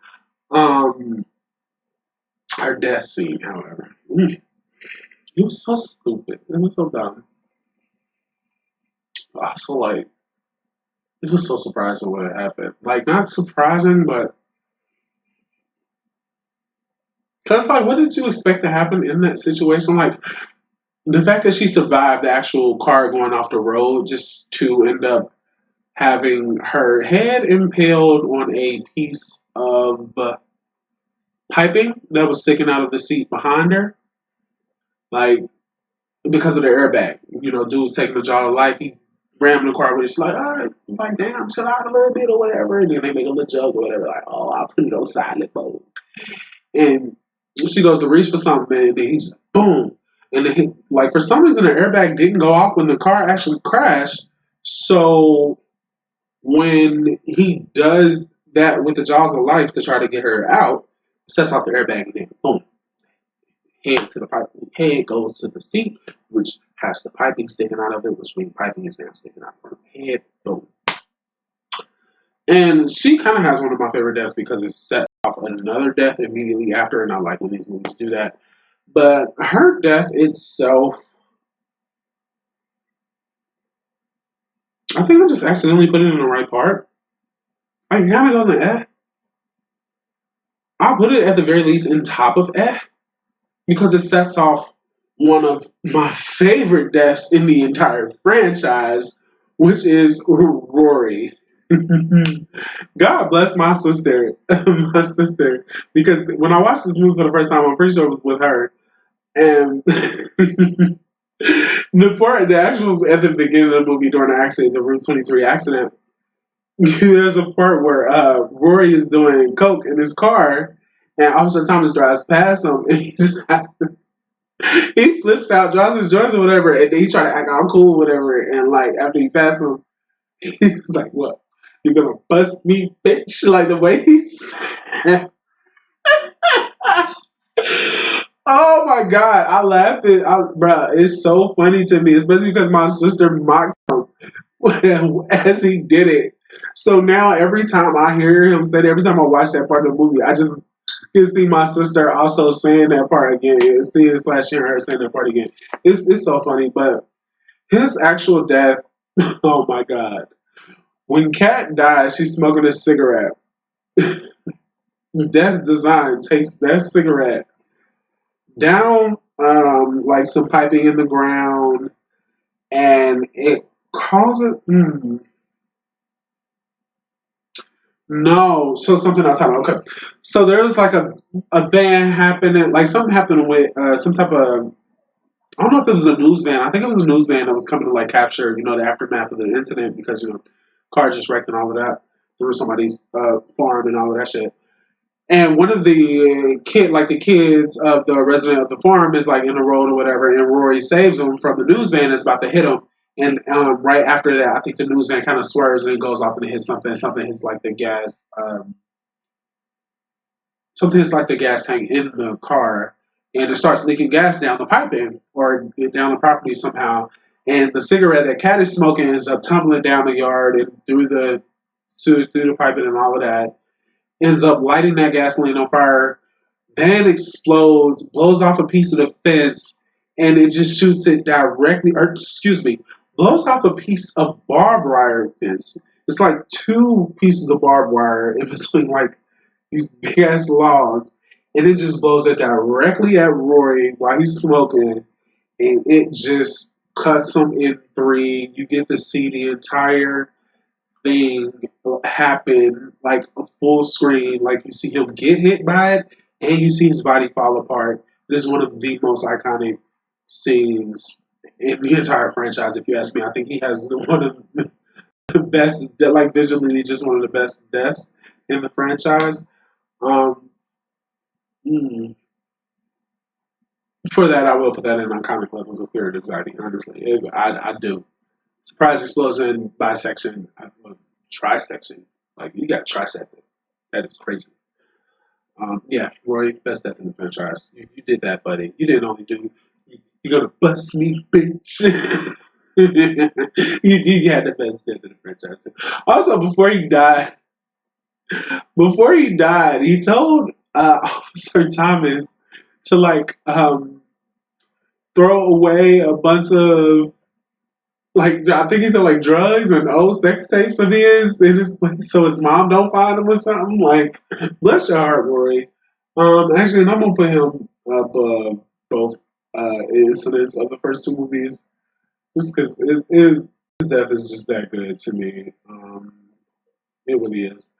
Um, her death scene, however, it was so stupid. It was so dumb. I feel like it was so surprising when it happened. Like not surprising, but because like, what did you expect to happen in that situation? Like the fact that she survived the actual car going off the road, just to end up having her head impaled on a piece of piping that was sticking out of the seat behind her, like because of the airbag. You know, dude's taking the jaw of life. He rammed the car with it. She's like, all right, like damn, chill out a little bit or whatever. And then they make a little joke or whatever, like, oh, I'll put it on silent mode. And she goes to reach for something, and then he just boom. And then like for some reason the airbag didn't go off when the car actually crashed. So when he does that with the jaws of life to try to get her out, sets off the airbag and then boom, head to the pipe. Head goes to the seat, which has the piping sticking out of it, which means piping is now sticking out from her head. Boom. And she kind of has one of my favorite deaths because it set off another death immediately after, and I like when these movies do that. But her death itself, I think I just accidentally put it in the right part. Like, kind of goes in eh. I'll put it at the very least in top of eh because it sets off one of my favorite deaths in the entire franchise, which is Rory. God bless my sister, because when I watched this movie for the first time, I'm pretty sure it was with her, and the actual at the beginning of the movie during the accident, the Route 23 accident, there's a part where Rory is doing coke in his car, and Officer Thomas drives past him, and he flips out, drops his joints or whatever, and then he try to act all cool, whatever, and like after he passes him, he's like, "What? You're gonna bust me, bitch?" Like the way he's. Oh my god, I laugh it, bruh. It's so funny to me, especially because my sister mocked him as he did it. So now every time I hear him say it, every time I watch that part of the movie, I just can see my sister also saying that part again, and seeing slash hearing her saying that part again. It's so funny, but his actual death. Oh my god. When Kat dies, she's smoking a cigarette. Death Design takes that cigarette down, like some piping in the ground, and it causes. No, so something else happened. Okay, so there's like a van happening, like something happened with some type of. I don't know if it was a news van. I think it was a news van that was coming to like capture, the aftermath of the incident because car just wrecked and all of that through somebody's farm and all of that shit. And one of the the kids of the resident of the farm is like in the road or whatever, and Rory saves him from the news van that's about to hit him. And right after that, I think the news van kind of swerves and it goes off and it hits something. Something hits like the gas. Something hits like the gas tank in the car, and it starts leaking gas down the piping or down the property somehow. And the cigarette that Cat is smoking ends up tumbling down the yard and through the piping and all of that. Ends up lighting that gasoline on fire, then explodes, blows off a piece of the fence, and it just shoots it directly, or excuse me, blows off a piece of barbed wire fence. It's like two pieces of barbed wire in between like these big ass logs, and it just blows it directly at Rory while he's smoking, and it just cuts him in three. You get to see the entire thing happen like a full screen. Like you see him get hit by it and you see his body fall apart. This is one of the most iconic scenes in the entire franchise, if you ask me. I think he has one of the best, like visually, just one of the best deaths in the franchise. Um, mm, for that, I will put that in iconic levels of fear and anxiety. Honestly, I do. Surprise explosion, bisection, trisection. Like you got trisected. That is crazy. Yeah, Roy, best death in the franchise. You did that, buddy. You didn't only do. You're gonna bust me, bitch. You had the best death in the franchise too. Also, before he died, he told Officer Thomas to like throw away a bunch of like I think he said like drugs and old sex tapes of his in his so his mom don't find him or something. Like, bless your heart, Rory. Actually, and I'm gonna put him up both incidents of the first two movies just because it is his death is just that good to me. It really is.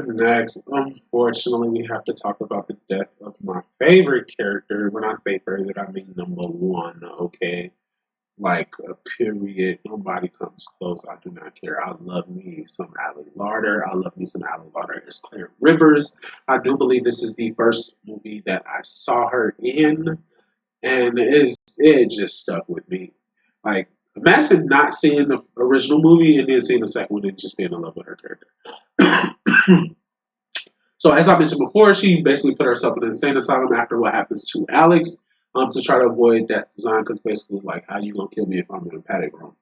Next, unfortunately, we have to talk about the death of my favorite character. When I say favorite, I mean number one, okay? Like a period. Nobody comes close. I do not care. I love me some Ali Larder. I love me some Ali Larder as Claire Rivers. I do believe this is the first movie that I saw her in, and it just stuck with me. Like, imagine not seeing the original movie and then seeing the second one and just being in love with her character. So, as I mentioned before, she basically put herself in an insane asylum after what happens to Alex, to try to avoid death design. Because basically, like, how you gonna kill me if I'm in a paddock room?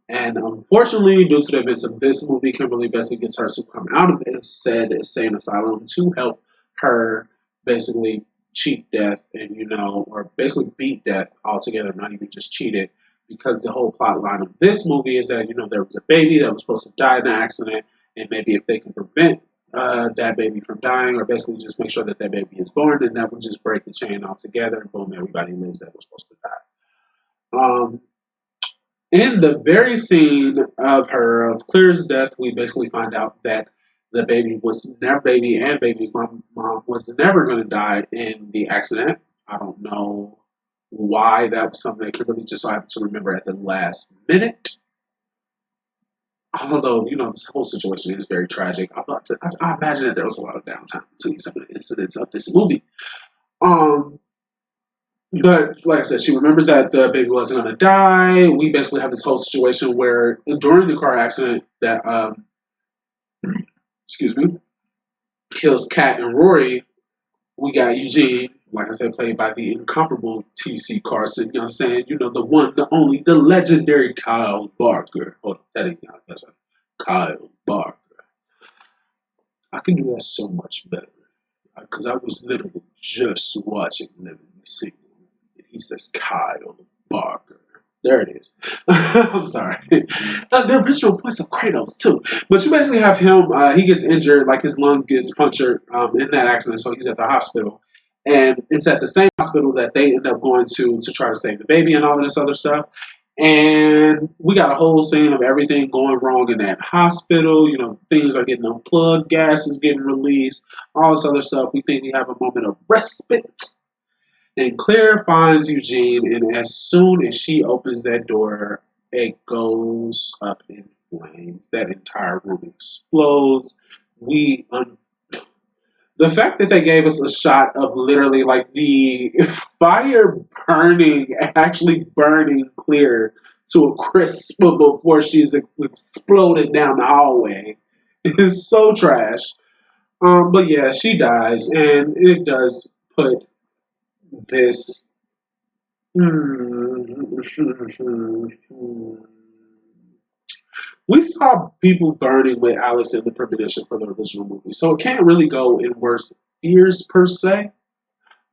And unfortunately, due to the events of this movie, Kimberly basically gets her to come out of said insane asylum to help her basically cheat death and, or basically beat death altogether, not even just cheat it. Because the whole plot line of this movie is that, there was a baby that was supposed to die in an accident, and maybe if they can prevent that baby from dying, or basically just make sure that that baby is born, then that would just break the chain altogether, and boom, everybody lives that was supposed to die. In the very scene of Claire's death, we basically find out that the baby was never baby and baby's mom was never going to die in the accident. I don't know why that was something that Kimberly just so happened to remember at the last minute. Although, this whole situation is very tragic. I imagine that there was a lot of downtime between some of the incidents of this movie. But like I said, she remembers that the baby wasn't going to die. We basically have this whole situation where during the car accident that, excuse me, kills Kat and Rory, we got Eugene, like I said, played by the incomparable T.C. Carson. You know what I'm saying? The one, the only, the legendary Kyle Barker. Oh, that ain't that's Kyle Barker. I can do that so much better because I was literally just watching Living the Single. He says Kyle Barker. There it is. I'm sorry. The original voice of Kratos too. But you basically have him. He gets injured, like his lungs gets punctured in that accident, so he's at the hospital. And it's at the same hospital that they end up going to try to save the baby and all of this other stuff. And we got a whole scene of everything going wrong in that hospital. Things are getting unplugged, gas is getting released, all this other stuff. We think we have a moment of respite. And Claire finds Eugene, and as soon as she opens that door, it goes up in flames. That entire room explodes. The fact that they gave us a shot of literally like the fire burning, actually burning Claire to a crisp before she's exploded down the hallway is so trash. But yeah, she dies, and it does put this. We saw people burning with Alex in the premonition for the original movie, so it can't really go in worse years per se.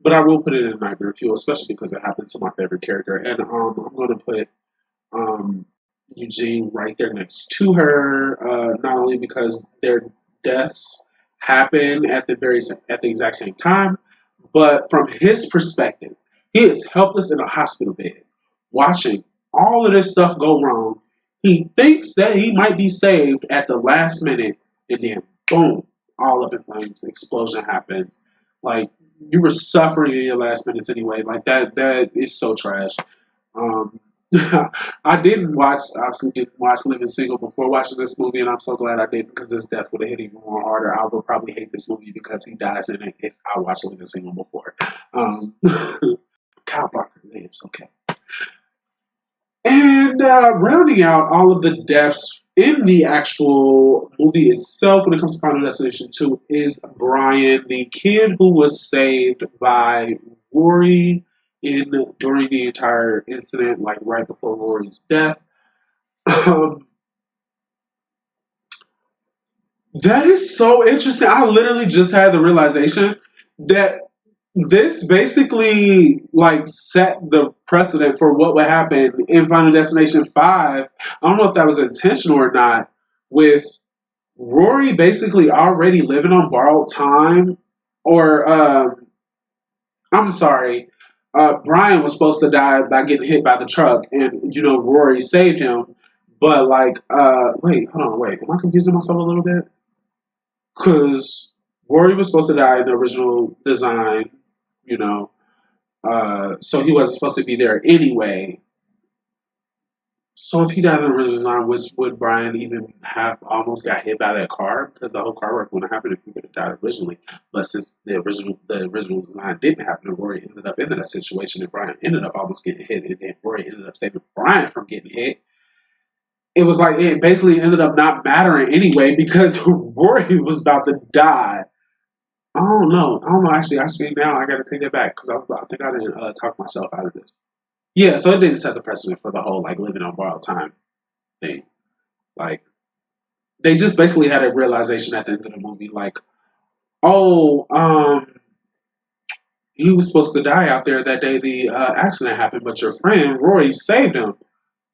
But I will put it in Nightmare Fuel, especially because it happened to my favorite character, and I'm going to put um, Eugene right there next to her. Not only because their deaths happen at the exact same time, but from his perspective, he is helpless in a hospital bed, watching all of this stuff go wrong. He thinks that he might be saved at the last minute, and then boom, all up in flames, explosion happens. Like, you were suffering in your last minutes anyway. Like that is so trash. Um, obviously didn't watch Living Single before watching this movie, and I'm so glad I didn't because his death would have hit even more harder. I would probably hate this movie because he dies in it if I watched Living Single before. Kyle Barker lives, okay. And rounding out all of the deaths in the actual movie itself, when it comes to Final Destination 2, is Brian, the kid who was saved by Rory during the entire incident, like right before Rory's death. That is so interesting. I literally just had the realization that this basically like set the precedent for what would happen in Final Destination 5. I don't know if that was intentional or not, with Rory basically already living on borrowed time, or I'm sorry, Brian was supposed to die by getting hit by the truck, and Rory saved him. But like, wait, hold on, wait. Am I confusing myself a little bit? Because Rory was supposed to die in the original design, you know, so he wasn't supposed to be there anyway. So if he died in the original design, which would Brian even have almost got hit by that car? Because the whole car wreck wouldn't have happened if he would have died originally. But since the original design didn't happen, and Rory ended up in that situation, and Brian ended up almost getting hit, and then Rory ended up saving Brian from getting hit. It was like it basically ended up not mattering anyway because Rory was about to die. I don't know. I don't know. Actually, now I got to take that back because I think I didn't talk myself out of this. Yeah, so it didn't set the precedent for the whole like living on borrowed time thing. Like they just basically had a realization at the end of the movie, like, oh, he was supposed to die out there that day the accident happened, but your friend Roy saved him.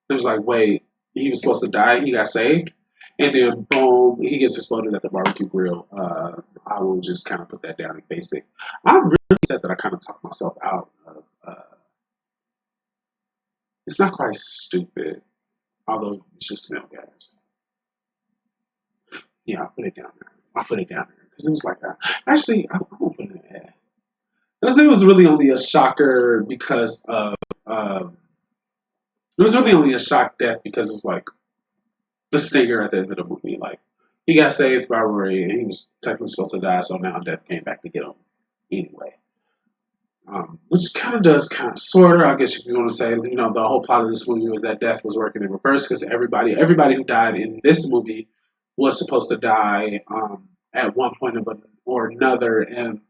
It was like, wait, he was supposed to die, he got saved, and then boom, he gets exploded at the barbecue grill. I will just kind of put that down in basic. I'm really upset that I kind of talked myself out of. It's not quite stupid, although it's just smell gas. Yeah, I'll put it down there. I'll put it down there because it was like that. Actually, I won't put it in there. Because it was really only a shocker because of. It was really only a shock death because it's like the stinger at the end of the movie. Like he got saved by Rory and he was technically supposed to die, so now death came back to get him anyway. Which kind of does kind of sort of, I guess if you want to say, the whole plot of this movie was that death was working in reverse because everybody who died in this movie was supposed to die at one point or another, and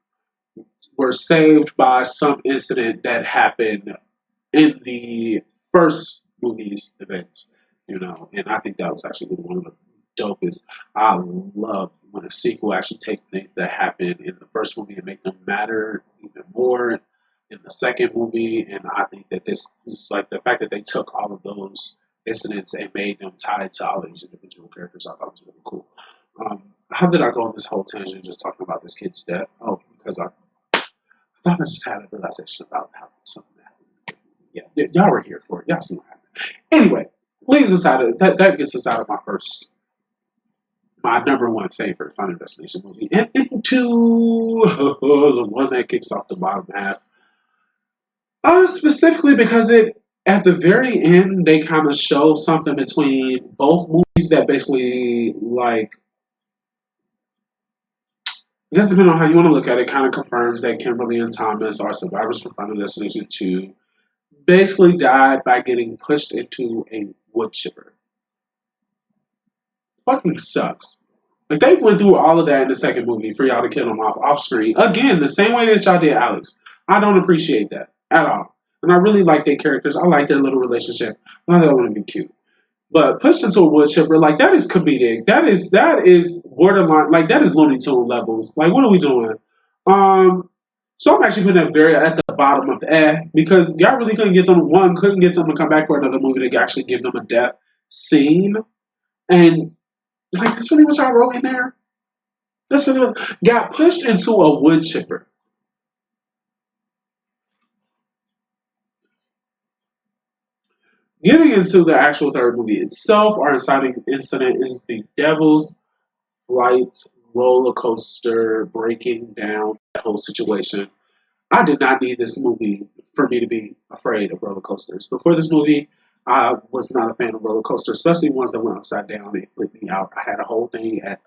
were saved by some incident that happened in the first movie's events, and I think that was actually one of the dopest. I love when a sequel actually takes things that happened in the first movie and make them matter even more in the second movie. And I think that this is like the fact that they took all of those incidents and made them tied to all of these individual characters. I thought was really cool. How did I go on this whole tangent just talking about this kid's death? Oh, because I thought I just had a realization about how something happened. Yeah, y'all were here for it. Y'all see what happened. Anyway, leaves us out of that gets us out of my number one favorite Final Destination movie, and into the one that kicks off the bottom half. Specifically because it at the very end they kind of show something between both movies that basically like I guess depending on how you want to look at it, kind of confirms that Kimberly and Thomas are survivors from Final Destination 2 basically died by getting pushed into a wood chipper. Fucking sucks. Like they went through all of that in the second movie for y'all to kill them off screen. Again, the same way that y'all did Alex. I don't appreciate that at all. And I really like their characters. I like their little relationship. I thought that would be cute. But pushed into a wood chipper, like that is comedic. That is borderline, like that is Looney Tune levels. Like what are we doing? So I'm actually putting that very at the bottom of because y'all really couldn't get them to come back for another movie to actually give them a death scene. And like that's really what y'all wrote in there. That's really what got pushed into a wood chipper. Getting into the actual third movie itself, our inciting incident is the Devil's Flight roller coaster breaking down that whole situation. I did not need this movie for me to be afraid of roller coasters. Before this movie, I was not a fan of roller coasters, especially ones that went upside down. It flipped me out. I had a whole thing at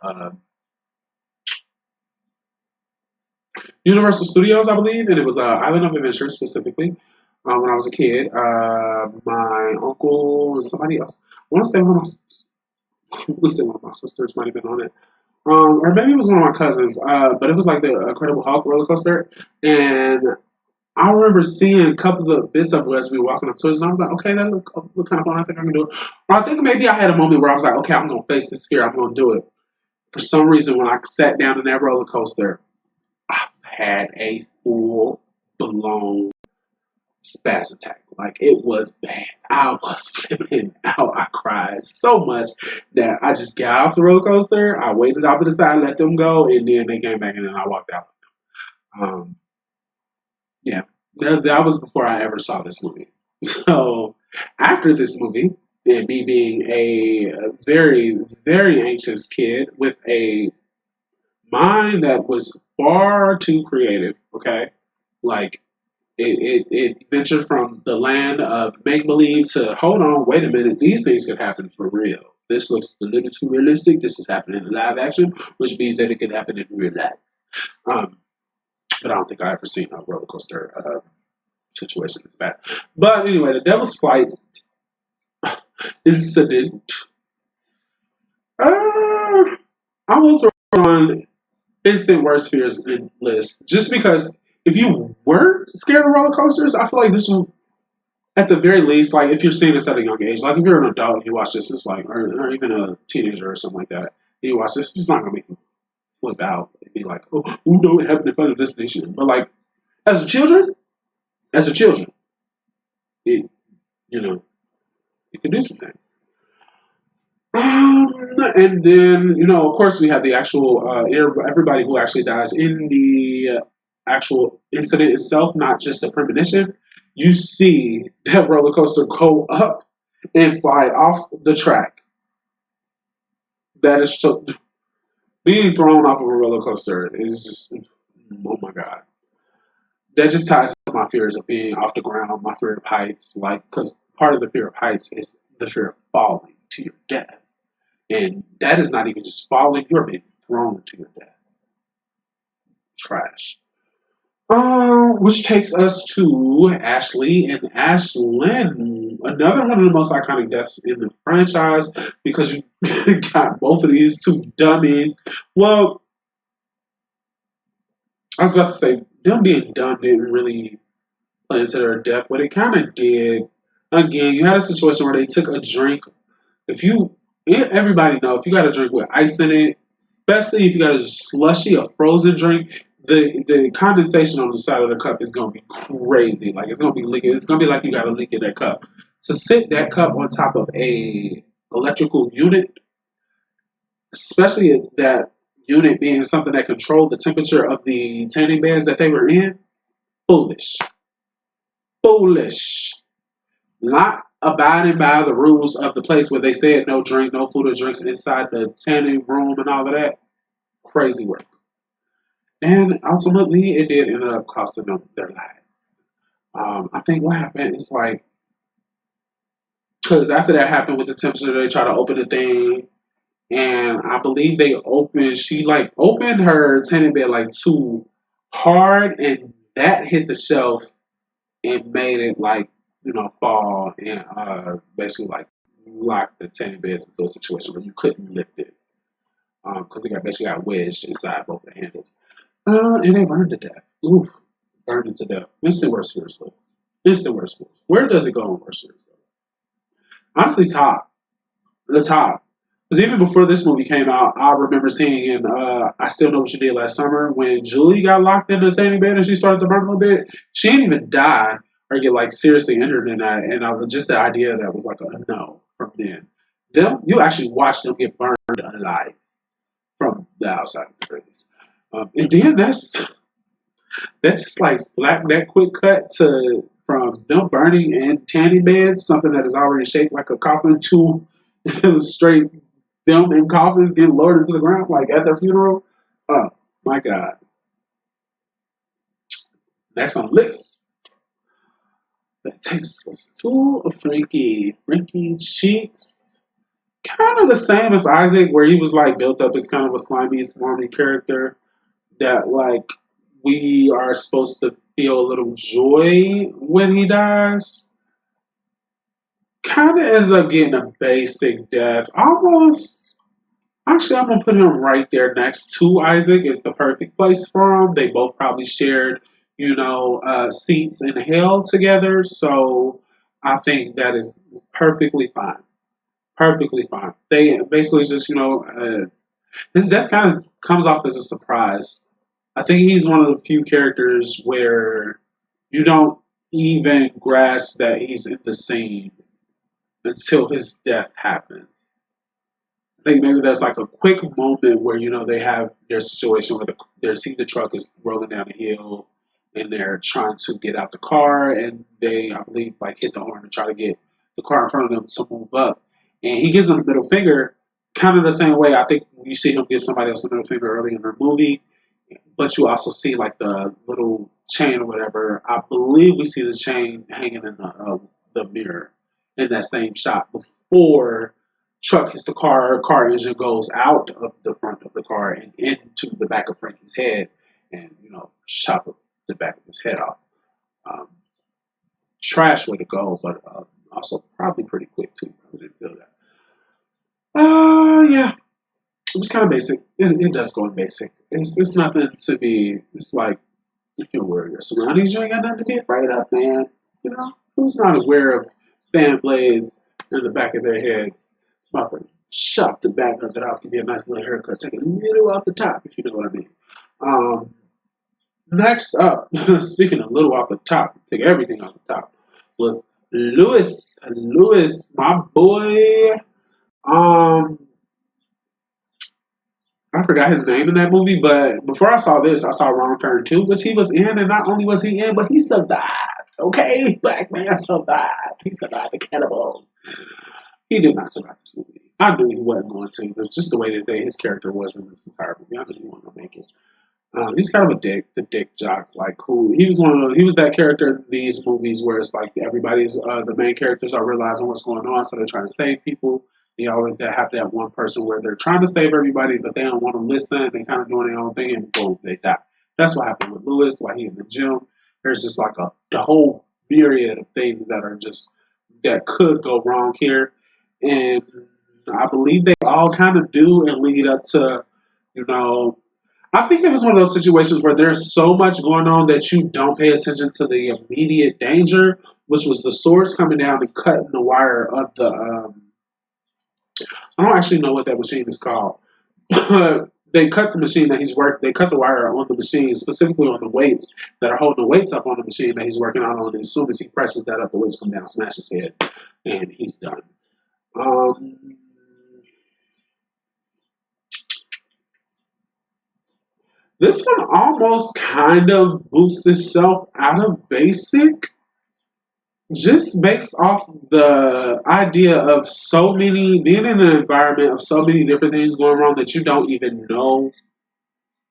Universal Studios, I believe, and it was Island of Adventure specifically. When I was a kid, my uncle and somebody else. I want to say one of my sisters might have been on it, or maybe it was one of my cousins. But it was like the Incredible Hulk roller coaster, and I remember seeing couples of bits of it as we were walking up to it, and I was like, okay, that look kind of fun. I think I can do it. Or I think maybe I had a moment where I was like, okay, I'm gonna face this fear. I'm gonna do it. For some reason, when I sat down in that roller coaster, I had a full blown spaz attack. Like it was bad. I was flipping out. I cried so much that I just got off the roller coaster. I waited off to the side, let them go, and then they came back and then I walked out. Um, yeah, that was before I ever saw this movie. So after this movie, and me being a very, very anxious kid with a mind that was far too creative, okay? Like, it ventured from the land of make believe to hold on, wait a minute, these things could happen for real. This looks a little too realistic. This is happening in live action, which means that it could happen in real life. Um, but I don't think I ever seen a roller coaster situation as bad. But anyway, the Devil's Flight incident. I will throw on instant worst fears list just because if you weren't scared of roller coasters, I feel like this will, at the very least, like if you're seeing this at a young age, like if you're an adult and you watch this, it's like, or even a teenager or something like that, and you watch this, it's not gonna make you flip out and be like, oh, no, it happened in front of this nation. But like as a children, it, you know, you can do some things. And then, of course, we have the actual everybody who actually dies in the actual incident itself, not just a premonition. You see that roller coaster go up and fly off the track. That is so, being thrown off of a roller coaster is just, oh my God. That just ties to my fears of being off the ground, my fear of heights. Like, because part of the fear of heights is the fear of falling to your death. And that is not even just falling, you're being thrown to your death. Trash. Which takes us to Ashley and Ashlyn. Another one of the most iconic deaths in the franchise because you got both of these two dummies. Well, I was about to say, them being dumb didn't really play into their death, but it kind of did. Again, you had a situation where they took a drink. If you, everybody know, if you got a drink with ice in it, especially if you got a slushy, a frozen drink, the condensation on the side of the cup is gonna be crazy. Like it's gonna be leaking. It's gonna be like you got a leak in that cup. To sit that cup on top of a electrical unit, especially that unit being something that controlled the temperature of the tanning beds that they were in, foolish, foolish. Not abiding by the rules of the place where they said no drink, no food or drinks inside the tanning room and all of that. Crazy work. And ultimately, it did end up costing them their lives. I think what happened is like, because after that happened with the temperature, they tried to open the thing, and I believe she like opened her tanning bed like too hard, and that hit the shelf and made it like, fall and basically like lock the tanning beds into a situation where you couldn't lift it because it basically got wedged inside both the handles. And they burned to death. Ooh, burned it to death. Instant worst fears though. Instant worst fears. Where does it go on worst fears though? Honestly, top. The top. Because even before this movie came out, I remember seeing in I Still Know What You Did Last Summer when Julie got locked in the tanning bed and she started to burn a little bit. She didn't even die or get like seriously injured in that. And just the idea that was like a no from then. You actually watch them get burned alive from the outside of the trees. And then that's just like slap that quick cut to from them burning in tanning beds, something that is already shaped like a coffin, to straight them in coffins getting lowered into the ground, like at their funeral. Oh my God. Next on the list. That takes us to Frankie. Frankie Cheeks. Kind of the same as Isaac, where he was like built up as kind of a slimy, smarmy character that like we are supposed to feel a little joy when he dies. Kind of ends up getting a basic death. Almost. Actually, I'm gonna put him right there next to Isaac. Is the perfect place for him. They both probably shared, seats in hell together. So I think that is perfectly fine. Perfectly fine. They basically just, his death kind of comes off as a surprise. I think he's one of the few characters where you don't even grasp that he's in the scene until his death happens. I think maybe there's like a quick moment where they have their situation where they're seeing the truck is rolling down the hill and they're trying to get out the car and they, I believe, like hit the horn and try to get the car in front of them to move up. And he gives them the middle finger, kind of the same way I think you see him give somebody else the middle finger early in the movie. But you also see like the little chain or whatever. I believe we see the chain hanging in the mirror in that same shot before truck hits the car engine goes out of the front of the car and into the back of Frankie's head, and chop the back of his head off. Um, Trash way to go, but also probably pretty quick too. I didn't feel that. Yeah, it was kind of basic. It does go in basic. It's nothing to be. It's like if you're worried your surroundings, you ain't got nothing to be afraid of, man. Who's not aware of fan blades in the back of their heads? About to chop the back of it off, give you a nice little haircut, take a little off the top, if you know what I mean. Um, Next up, speaking a little off the top, take everything off the top, was Lewis. Lewis, my boy. Um, I forgot his name in that movie, but before I saw this, I saw Wrong Turn 2, which he was in, and not only was he in, but he survived. Okay, Black man survived. He survived the cannibals. He did not survive this movie. I knew he wasn't going to, but just the way that his character was in this entire movie, I knew he wasn't going to make it. He's kind of a dick, the dick jock. Like who he was he was that character in these movies where it's like everybody's the main characters are realizing what's going on, so they're trying to save people. You always have that one person where they're trying to save everybody, but they don't want to listen. They kind of doing their own thing, and boom, they die. That's what happened with Lewis while he in the gym. There's just like the whole myriad of things that could go wrong here, and I believe they all kind of do and lead up to, you know. I think it was one of those situations where there's so much going on that you don't pay attention to the immediate danger, which was the swords coming down and cutting the wire of the. I don't actually know what that machine is called, but they cut the machine that he's working. They cut the wire on the machine, specifically on the weights that are holding the weights up on the machine that he's working on. And as soon as he presses that up, the weights come down, smash his head, and he's done. This one almost kind of boosts itself out of basic, just based off the idea of so many being in an environment of so many different things going wrong that you don't even know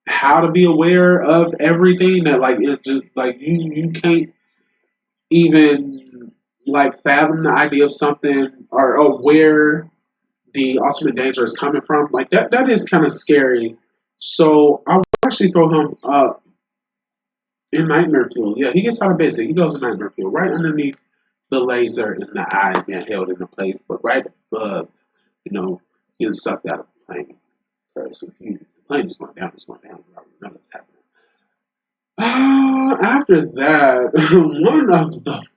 how to be aware of everything. That like it just like you can't even like fathom the idea of something or where the ultimate danger is coming from. Like that is kind of scary. So I would actually throw him up in Nightmare Fuel. Yeah, he gets out of basic. He goes to Nightmare Fuel right underneath the laser in the eye being held into place, but right above, getting sucked out of the plane. Because if the plane is going down, it's going down. You already know what's happening. After that, one of the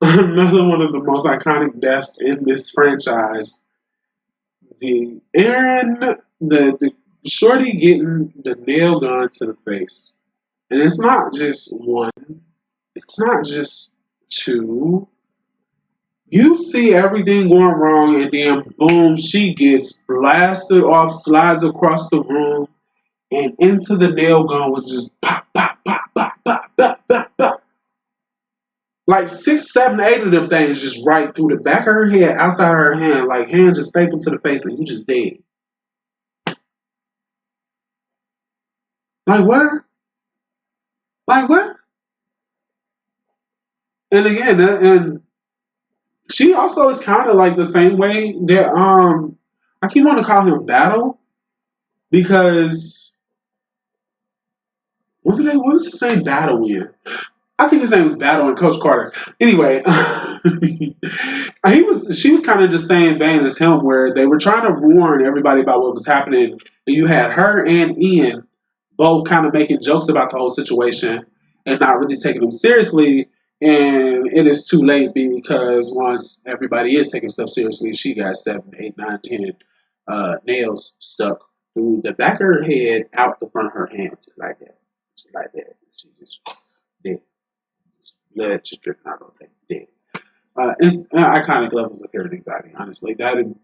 another one of the most iconic deaths in this franchise, the Aaron, the shorty getting the nail gun to the face, and it's not just one, it's not just two. You see everything going wrong, and then boom, she gets blasted off, slides across the room, and into the nail gun with just pop, pop, pop, pop, pop, pop, pop, pop. Like 6, 7, 8 of them things just right through the back of her head, outside her hand, like hand just stapled to the face, and you just dead. Like what? Like what? And again, and she also is kind of like the same way that I keep wanting to call him Battle because what was his name Battle in? I think his name was Battle and Coach Carter. Anyway, she was kind of the same vein as him, where they were trying to warn everybody about what was happening, and you had her and Ian both kind of making jokes about the whole situation and not really taking them seriously. And it is too late because once everybody is taking stuff seriously, she got 7, 8, 9, 10 nails stuck through the back of her head, out the front of her hand, just like that. Just like that. She just dead. Blood just dripping out of her dead. It's iconic levels of fear and anxiety, honestly. I don't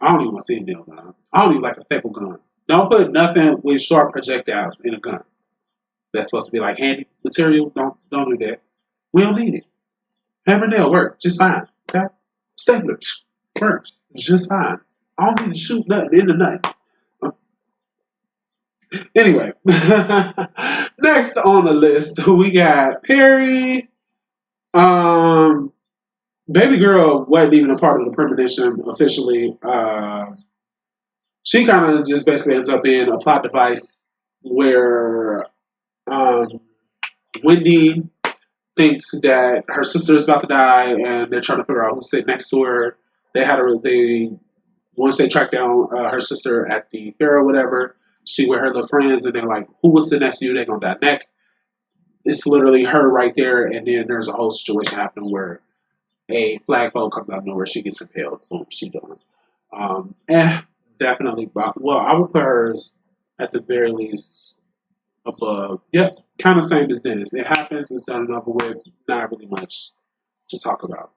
even want to see a nail gun. I don't even like a staple gun. Don't put nothing with sharp projectiles in a gun. That's supposed to be like handy material. Don't do that. We don't need it. Hammer nail work just fine. Okay, stapler works just fine. I don't need to shoot nothing into nothing. Anyway, next on the list we got Perry. Um, Baby girl wasn't even a part of the premonition officially. She kind of just basically ends up being a plot device where um, Wendy thinks that her sister is about to die, and they're trying to figure out who's sitting next to her. They once they track down her sister at the fair or whatever, she with her little friends, and they're like, "Who was sitting next to you? They're gonna die next." It's literally her right there, and then there's a whole situation happening where a flagpole comes out of nowhere. She gets impaled. Boom, she done. Eh, definitely. Well, I would put hers at the very least above. Yep, kind of same as Dennis. It happens. It's done and over with. Not really much to talk about.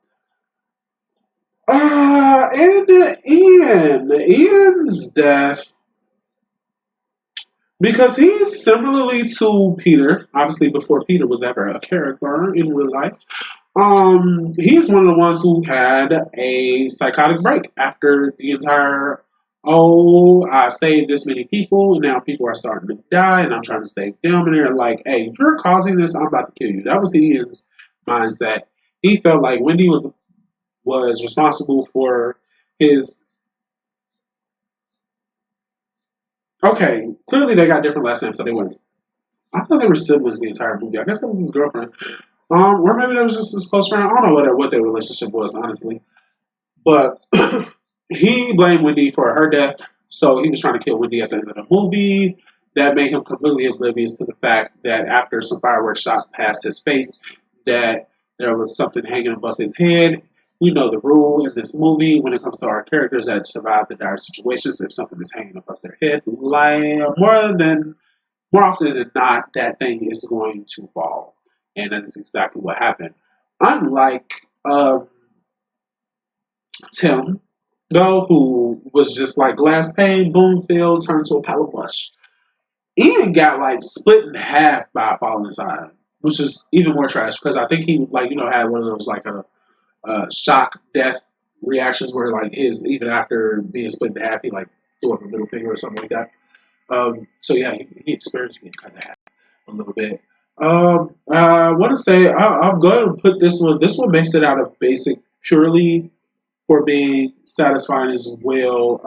And Ian's death, because he's similarly to Peter, obviously before Peter was ever a character in real life. He's one of the ones who had a psychotic break after the entire, oh, I saved this many people, and now people are starting to die, and I'm trying to save them, and they're like, hey, if you're causing this, I'm about to kill you. That was Ian's mindset. He felt like Wendy was responsible for his. Okay, clearly they got different last names, so they was. I thought they were siblings the entire movie. I guess that was his girlfriend. Or maybe that was just his close friend. I don't know what their relationship was, honestly. But he blamed Wendy for her death, so he was trying to kill Wendy at the end of the movie. That made him completely oblivious to the fact that after some fireworks shot past his face, that there was something hanging above his head. We know the rule in this movie when it comes to our characters that survive the dire situations. If something is hanging above their head, like more often than not, that thing is going to fall, and that is exactly what happened. Unlike Tim, though, who was just like glass pane, boom, filled, turned to a pile of mush. Ian got like split in half by a falling sign, which is even more trash because I think he had one of those like a shock death reactions where like his even after being split in half, he like threw up a middle finger or something like that. So yeah, he experienced being cut in half a little bit. I want to say I'm going to put this one. This one makes it out of basic purely for being satisfying as well.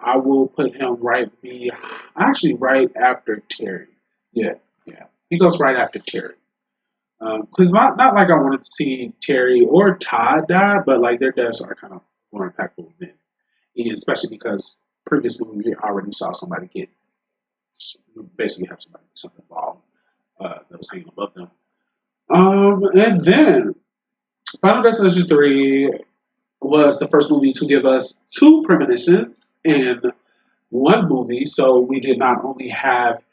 I will put him actually right after Terry. Yeah, yeah, he goes right after Terry. Because not like I wanted to see Terry or Todd die, but like their deaths are kind of more impactful than Ian, especially because previously we already saw somebody get basically have somebody get something involved that was hanging above them. And then Final Destination 3 was the first movie to give us two premonitions in one movie. So we did not only have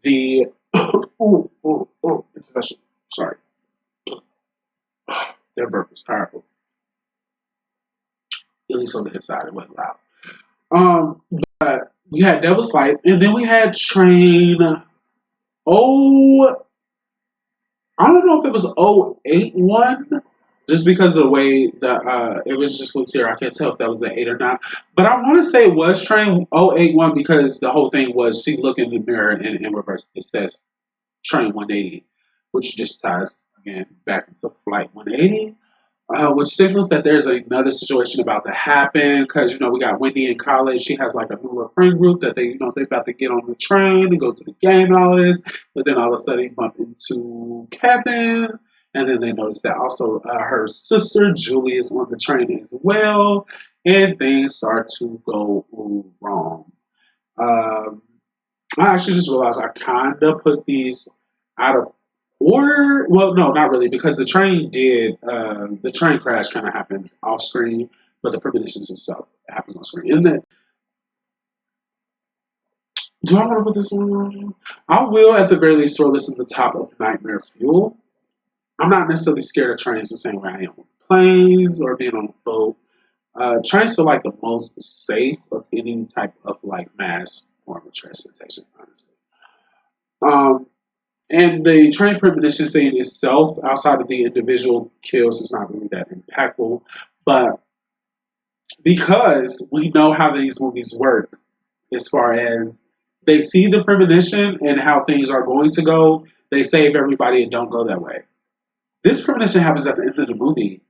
the introduction. Sorry, their burp was powerful. At least on the inside, it wasn't loud. But we had Devil's Light, and then we had Train. Oh, I don't know if it was 081, just because of the way that it was just looked here. I can't tell if that was an 8 or not. But I want to say it was Train 081 because the whole thing was she looked in the mirror and in reverse it says Train 180, which just ties again back into Flight 180. Which signals that there's another situation about to happen because we got Wendy in college. She has like a new little friend group that they about to get on the train and go to the game and all this. But then all of a sudden, they bump into Kevin, and then they notice that also her sister Julie is on the train as well, and things start to go wrong. Um, I actually just realized I kind of put these out of order. Well, no, not really, because the train crash kind of happens off screen, but the premonitions itself happens on screen. Isn't it? Do I want to put this on? I will, at the very least, throw this in the top of Nightmare Fuel. I'm not necessarily scared of trains the same way I am with planes or being on a boat. Trains feel like the most safe of any type of like mass form of transportation, honestly. Um, And the train premonition scene itself, outside of the individual kills, is not really that impactful. But because we know how these movies work, as far as they see the premonition and how things are going to go, they save everybody and don't go that way. This premonition happens at the end of the movie.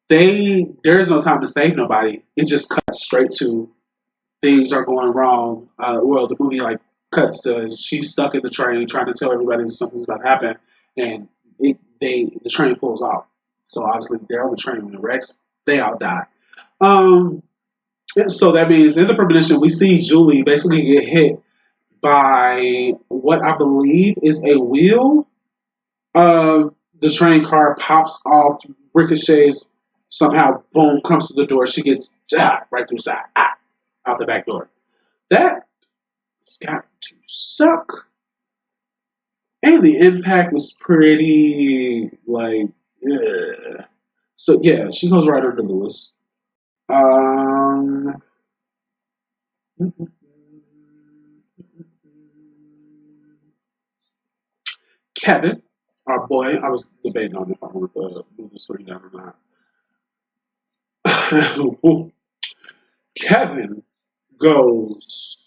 There's no time to save nobody. It just cuts straight to things are going wrong. Well, the movie like cuts to she's stuck in the train trying to tell everybody something's about to happen, and the train pulls off. So obviously they're on the train when it wrecks. They all die. Um, so that means in the premonition we see Julie basically get hit by what I believe is a wheel. The train car pops off, ricochets, somehow boom comes to the door. She gets right through the side, out the back door. That's got to suck. And the impact was pretty like, yeah. So yeah, she goes right under Lewis. Um, Kevin, our boy, I was debating on if I wanted to move the story down or not. Kevin goes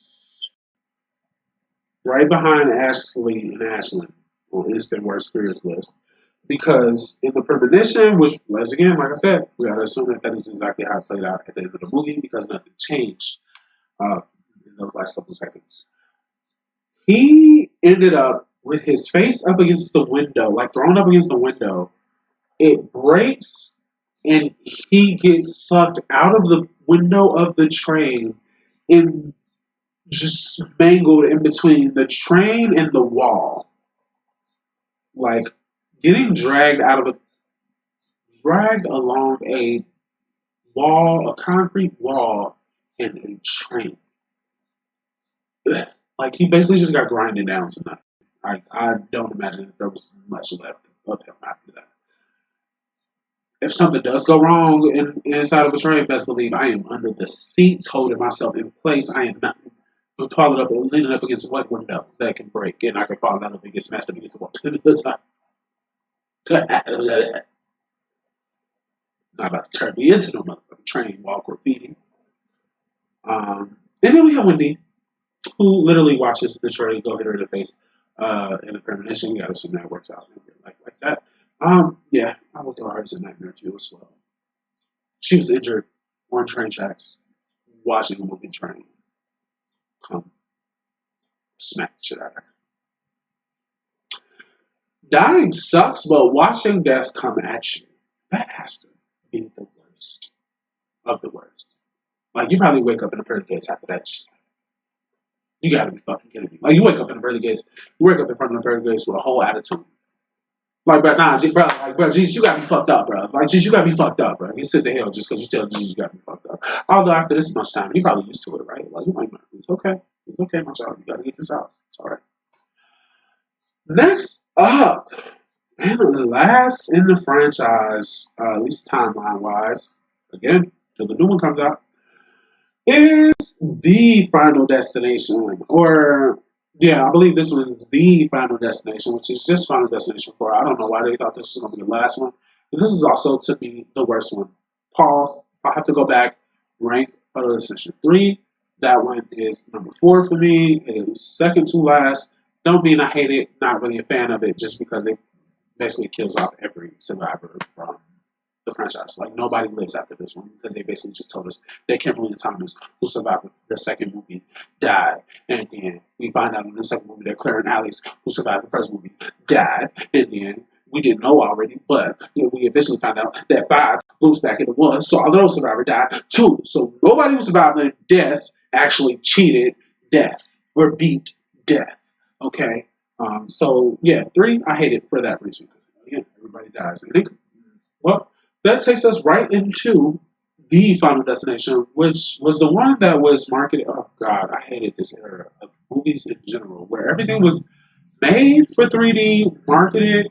right behind Ashley and Ashlyn on instant worst spirits list. Because in the premonition, which once again, like I said, we gotta assume that that is exactly how it played out at the end of the movie because nothing changed in those last couple of seconds. He ended up with his face up against the window, like thrown up against the window. It breaks and he gets sucked out of the window of the train and just mangled in between the train and the wall. Like getting dragged along a wall, a concrete wall in a train. Like he basically just got grinded down tonight. I don't imagine there was much left of him after that. If something does go wrong inside of a train, best believe I am under the seats, holding myself in place. I am not falling up and leaning up against what window that can break, and I can fall down and get smashed up against the wall. Not about to turn me into no motherfucking train walk or feeding. And then we have Wendy, who literally watches the train go hit her in the face in a premonition. We gotta assume that works out like that. Yeah, I would throw her as a nightmare too as well. She was injured on train tracks, watching a moving train come smack the shit out of her. Dying sucks, but watching death come at you, that has to be the worst of the worst. Like, you probably wake up in the pearly gates after that, just like, you gotta be fucking kidding me. Like, you wake up in the pearly gates, you wake up in front of the pearly gates with a whole attitude. Like, bro, nah, bro, like, bro, Jesus, you got me fucked up, bro. Like, Jesus, you got me fucked up, bro. You sit the hell just because you tell Jesus you got me fucked up. Although after this much time, you probably used to it, right? Like, you might, it's okay. It's okay, my child. You gotta get this out. It's alright. Next up, and last in the franchise, at least timeline wise, again, till the new one comes out, is the Final Destination. Or, yeah, I believe this was the Final Destination, which is just Final Destination 4. I don't know why they thought this was going to be the last one. And this is also, to me, the worst one. Pause. I have to go back, rank Final Destination 3. That one is number 4 for me. It was second to last. Don't mean I hate it, not really a fan of it, just because it basically kills off every survivor from the franchise. Like, nobody lives after this one because they basically just told us that Kimberly and Thomas, who survived the second movie, died. And then we find out in the second movie that Claire and Alex, who survived the first movie, died. And then we didn't know already, but we eventually found out that 5 moves back into 1, so all those survivors died too. So nobody who survived death actually cheated death or beat death. Okay, so yeah, 3, I hate it for that reason. Again, everybody dies. Well, that takes us right into the Final Destination, which was the one that was marketed. Oh God, I hated this era of movies in general, where everything was made for 3D, marketed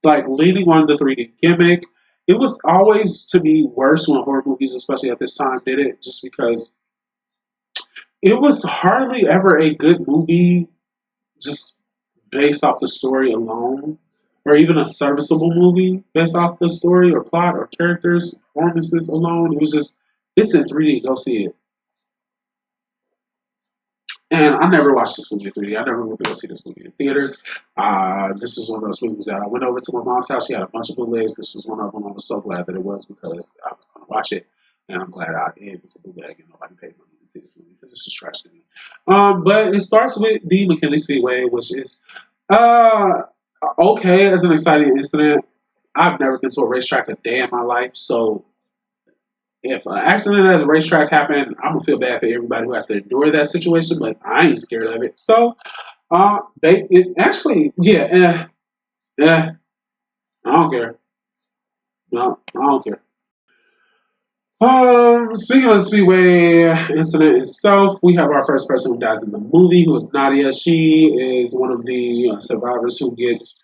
like leaning on the 3D gimmick. It was always to me worse when horror movies, especially at this time, did it, just because it was hardly ever a good movie just based off the story alone, or even a serviceable movie based off the story or plot or characters, performances alone. It was just, it's in 3D. Go see it. And I never watched this movie in 3D. I never went to go see this movie in theaters. This is one of those movies that I went over to my mom's house. She had a bunch of bootlegs. This was one of them. I was so glad that it was because I was going to watch it. And I'm glad I did. It's a bootleg and nobody paid money to see this movie because this is trash to me. But it starts with the McKinley Speedway, which is uh, okay as an exciting incident. I've never been to a racetrack a day in my life. So if an accident at the racetrack happened, I'm gonna feel bad for everybody who have to endure that situation, but I ain't scared of it. So, they it actually, yeah, I don't care. No, I don't care. Speaking of the Speedway incident itself, we have our first person who dies in the movie, who is Nadia. She is one of the survivors who gets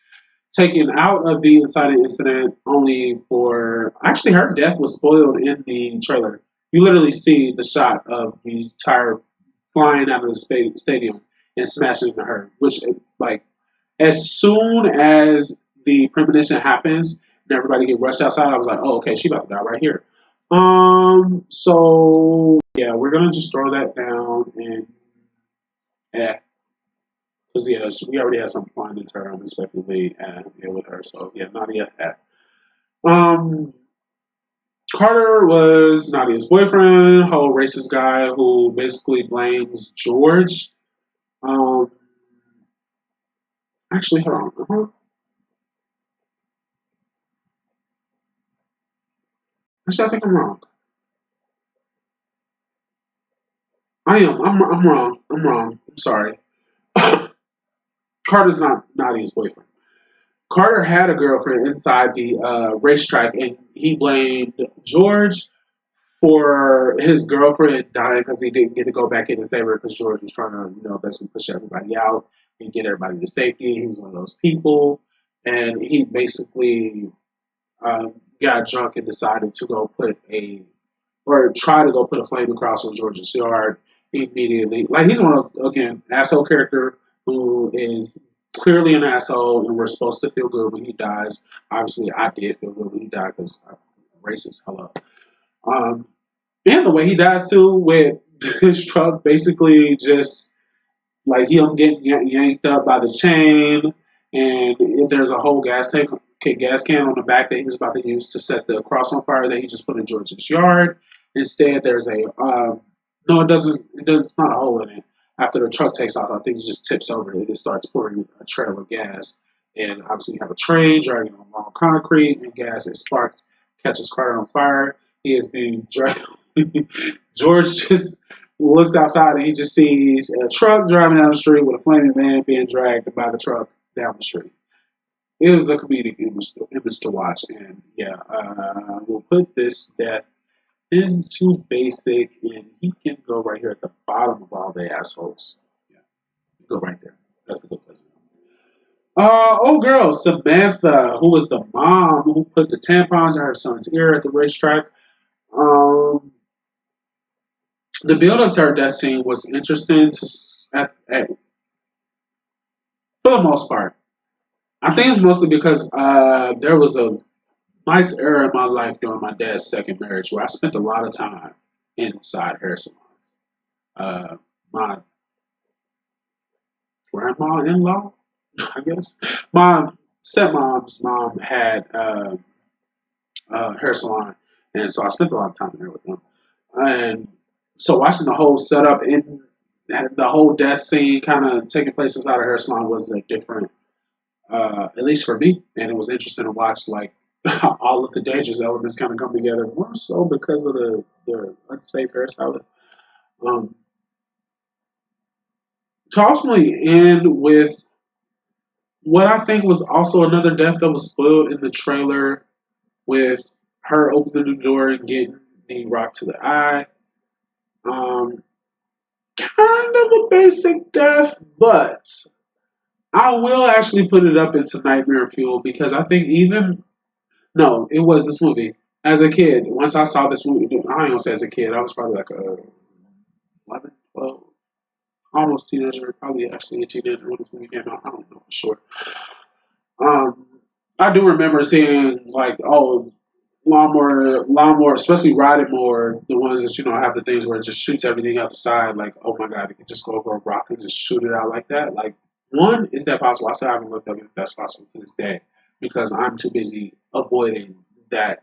taken out of the inciting incident only for actually her death was spoiled in the trailer. You literally see the shot of the tire flying out of the stadium and smashing into her, which like as soon as the premonition happens and everybody get rushed outside, I was like, oh okay, she about to die right here. So yeah, we're gonna just throw that down and yeah, because yeah, we already had some flying into her unexpectedly and yeah, with her. So yeah, Nadia. Um, Carter was Nadia's boyfriend, whole racist guy who basically blames George. Um, actually, hold on. Actually, I think I'm wrong. I am. I'm wrong. I'm wrong. I'm sorry. Carter's not Nadia's boyfriend. Carter had a girlfriend inside the racetrack, and he blamed George for his girlfriend dying because he didn't get to go back in and save her because George was trying to, basically push everybody out and get everybody to safety. He was one of those people, and he basically got drunk and decided to go put a or try to go put a flame across on George's yard immediately. Like he's one of those again asshole character who is clearly an asshole, and we're supposed to feel good when he dies. Obviously, I did feel good when he died because I'm racist. Hello. Um, and the way he dies too, with his truck basically just like him getting yanked up by the chain, and there's a whole gas can on the back that he was about to use to set the cross on fire that he just put in George's yard. Instead, there's a no, it doesn't. It's not a hole in it. After the truck takes off, I think it just tips over and it starts pouring a trail of gas. And obviously, you have a train dragging on long concrete, and gas it sparks, catches Carter on fire. He is being dragged. George just looks outside and he just sees a truck driving down the street with a flaming man being dragged by the truck down the street. It was a comedic image to watch, and yeah, we'll put this death into basic, and he can go right here at the bottom of all the assholes. Yeah, go right there. That's a good place. Oh girl, Samantha, who was the mom who put the tampons in her son's ear at the racetrack. Um, the build up to her death scene was interesting for the most part. I think it's mostly because there was a nice era in my life during my dad's second marriage where I spent a lot of time inside hair salons. My grandma-in-law, I guess, my stepmom's mom had a hair salon, and so I spent a lot of time there with them. And so watching the whole setup and the whole death scene kind of taking place inside a hair salon was a different, at least for me, and it was interesting to watch like all of the dangerous elements kind of come together more so because of the unsafe hairstylist. Um, to ultimately end with what I think was also another death that was spoiled in the trailer with her opening the door and getting the rock to the eye. Um, kind of a basic death, but I will actually put it up into nightmare fuel because I think even no, it was this movie. As a kid, once I saw this movie, I ain't gonna say as a kid, I was probably like 11, 12. almost teenager, probably actually a teenager when this movie came out. I don't know for sure. Um, I do remember seeing like, oh, lawnmower, especially riding mower, the ones that have the things where it just shoots everything out the side. Like, oh my god, it can just go over a rock and just shoot it out like that. Like, one, is that possible? I still haven't looked up if that's possible to this day because I'm too busy avoiding that.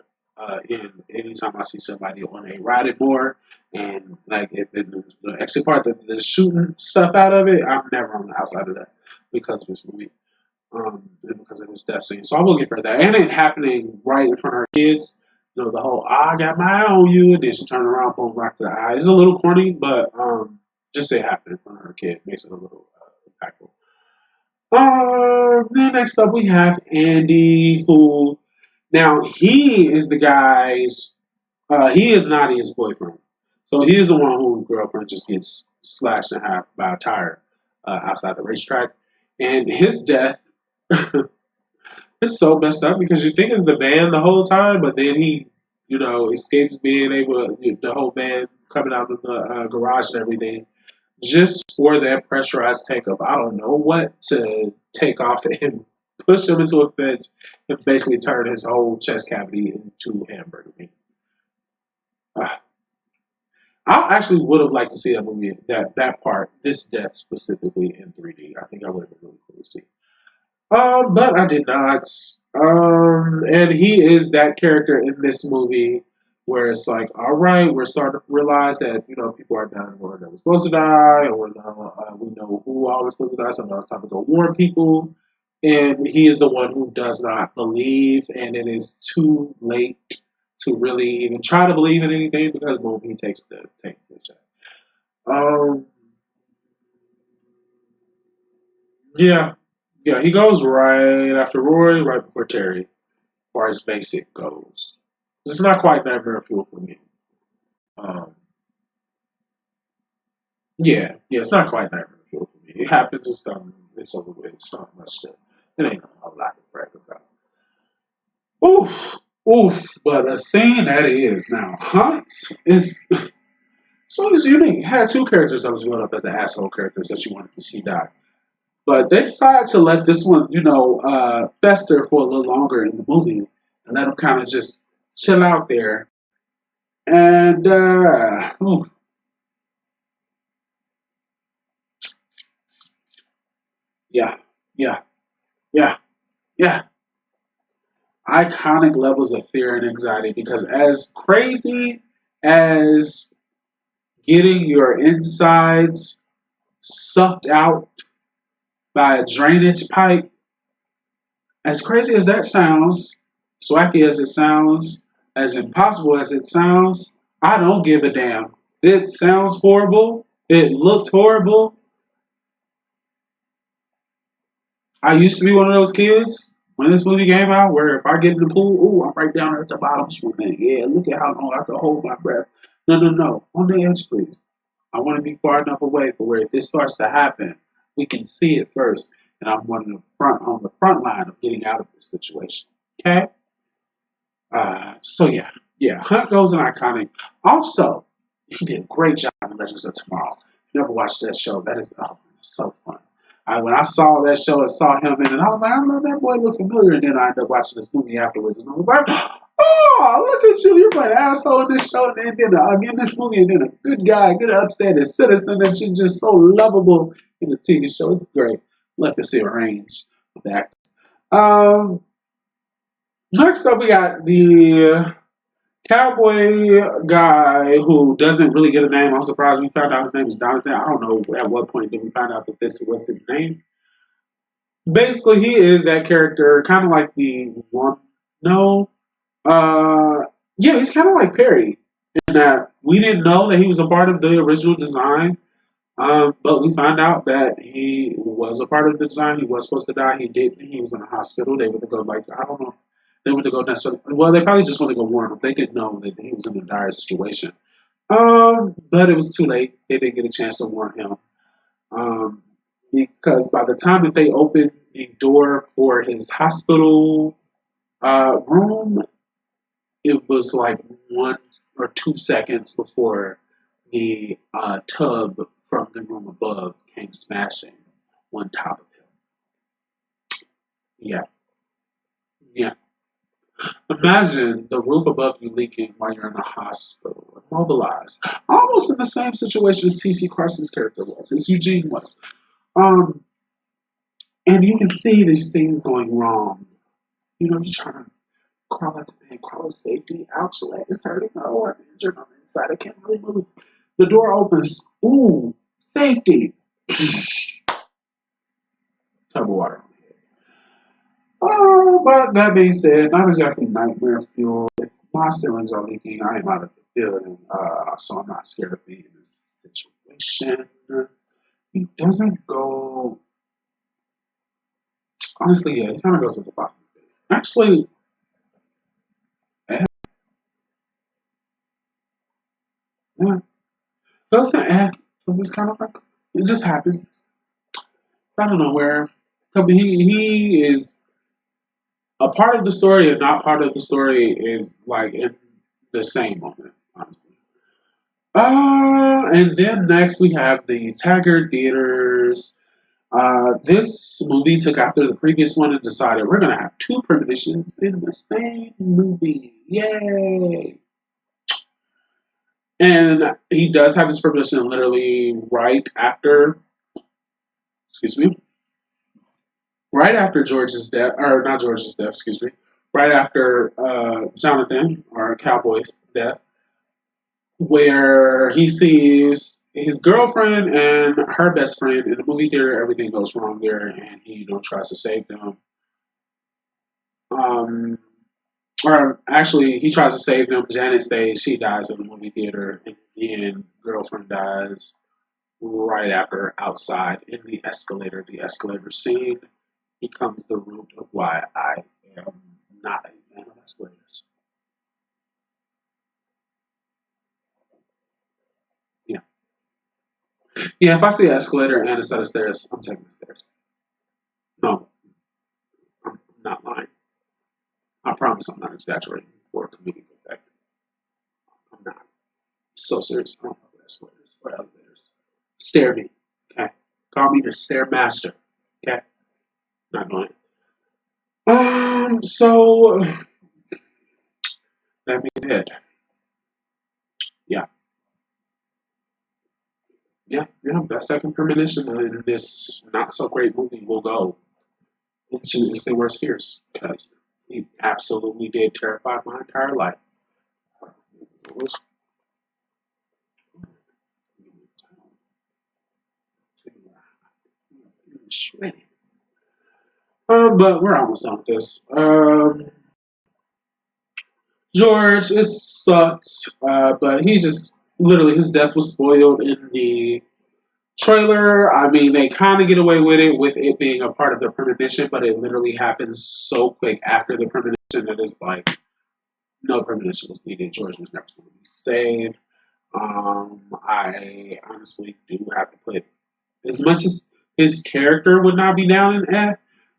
In anytime I see somebody on a riding mower and like if the exit part that they're shooting stuff out of it, I'm never on the outside of that because of this movie and because of his death scene. So I'm looking for that. And it happening right in front of her kids. The whole I got my eye on you, and then she turned around, boom, right to the eye. It's a little corny, but just say it happened in front of her kid makes it a little impactful. Then next up we have Andy, who now he is the guy's. He is Nadia's boyfriend, so he is the one whose girlfriend just gets slashed in half by a tire outside the racetrack, and his death. It's so messed up because you think it's the band the whole time, but then he, escapes being able, the whole band coming out of the garage and everything, just for that pressurized takeoff. I don't know what to take off and push him into a fence and basically turn his whole chest cavity into hamburger meat. Uh, I actually would have liked to see that movie, that part, this death specifically in 3D. I think I would have been really cool to see. But I did not. And he is that character in this movie where it's like, all right, we're starting to realize that people are dying who are never supposed to die, or we know who all is supposed to die. So now it's time to go warn people. And he is the one who does not believe, and it is too late to really even try to believe in anything because boom, he takes the chance. Um, yeah, yeah, he goes right after Roy, right before Terry, as far as basic goes. It's not quite Nightmare Fuel for me. Um, yeah, it's not quite Nightmare Fuel for me. It happens, it's done, it's over with, it's not much to, it ain't a lot to brag about. Oof, oof, but a scene that is now, Hunt is, so it's unique. It had two characters that was built up as the asshole characters that you wanted to see die. But they decided to let this one, fester for a little longer in the movie and let him kind of just chill out there. And yeah, yeah, yeah, yeah. Iconic levels of fear and anxiety because as crazy as getting your insides sucked out by a drainage pipe, as crazy as that sounds, swacky as it sounds, as impossible as it sounds, I don't give a damn. It sounds horrible. It looked horrible. I used to be one of those kids when this movie came out where if I get in the pool, ooh, I'm right down there at the bottom swimming. Yeah, look at how long I can hold my breath. No, no, no. On the edge, please. I want to be far enough away for where if this starts to happen, we can see it first. And I'm on the front line of getting out of this situation. Okay? So yeah, Hunt goes an iconic. Also, he did a great job in Legends of Tomorrow. Never watched that show. That is so fun. When I saw that show and saw him in it, I was like, I don't know, that boy look familiar. And then I ended up watching this movie afterwards, and I was like, oh, look at you! You're playing an asshole in this show, and then again this movie, and then a good guy, good upstanding citizen that you're just so lovable in the TV show. It's great. Love to see a range of that. Um, Next up, we got the cowboy guy who doesn't really get a name. I'm surprised we found out his name is Jonathan. I don't know at what point did we find out that this was his name. Basically, he is that character, kind of like the one. No, uh, yeah, he's kind of like Perry in that we didn't know that he was a part of the original design. But we found out that he was a part of the design. He was supposed to die. He didn't. He was in a hospital. They went to go I don't know. They went to go necessarily. Well, they probably just went to go warn him. They didn't know that he was in a dire situation. But it was too late. They didn't get a chance to warn him. Um, because by the time that they opened the door for his hospital room, it was like 1 or 2 seconds before the tub from the room above came smashing on top of him. Yeah, yeah. Imagine the roof above you leaking while you're in the hospital, immobilized. Almost in the same situation as T.C. Carson's character was, as Eugene was. Um, and you can see these things going wrong. You know, you're trying to crawl out the bed, crawl to safety. Ouch, leg is hurting. Oh, I'm injured on the inside. I can't really move. The door opens. Ooh, safety. Tub of water. Oh, but that being said, not exactly nightmare fuel. If my ceilings are leaking, I am out of the building, so I'm not scared of being in this situation. It doesn't go. Honestly, yeah, it kind of goes with the bottom of this. Actually, eh, yeah, doesn't because it's kind of like it just happens out of nowhere. He is a part of the story and not part of the story is like in the same moment, honestly. And then next we have the Taggart Theaters. This movie took after the previous one and decided we're gonna have two premonitions in the same movie. Yay! And he does have this premonition literally right after, excuse me, right after George's death, or not George's death, excuse me, right after Jonathan or Cowboy's death, where he sees his girlfriend and her best friend in the movie theater. Everything goes wrong there, and he tries to save them. Um, or actually, he tries to save them. Janet stays. She dies in the movie theater, and then girlfriend dies right after outside in the escalator. The escalator scene becomes the root of why I am not a fan of escalators. Yeah, yeah. If I see an escalator and a set of stairs, I'm taking the stairs. No, I'm not lying. I promise I'm not exaggerating for comedic effect. I'm not. So serious. I don't know escalators or elevators. Stare me. Okay. Call me the stair master. Okay. Not doing it. So that being said, yeah. Yeah, yeah, that second premonition in this not so great movie will go into is the worst fears because he absolutely did terrify my entire life. It was shredded. But we're almost done with this. George, it sucked, but he just literally his death was spoiled in the trailer. I mean, they kind of get away with it being a part of the premonition, but it literally happens so quick after the premonition that it's like no premonition was needed. George was never going to be saved. I honestly do have to put as much as his character would not be down in F.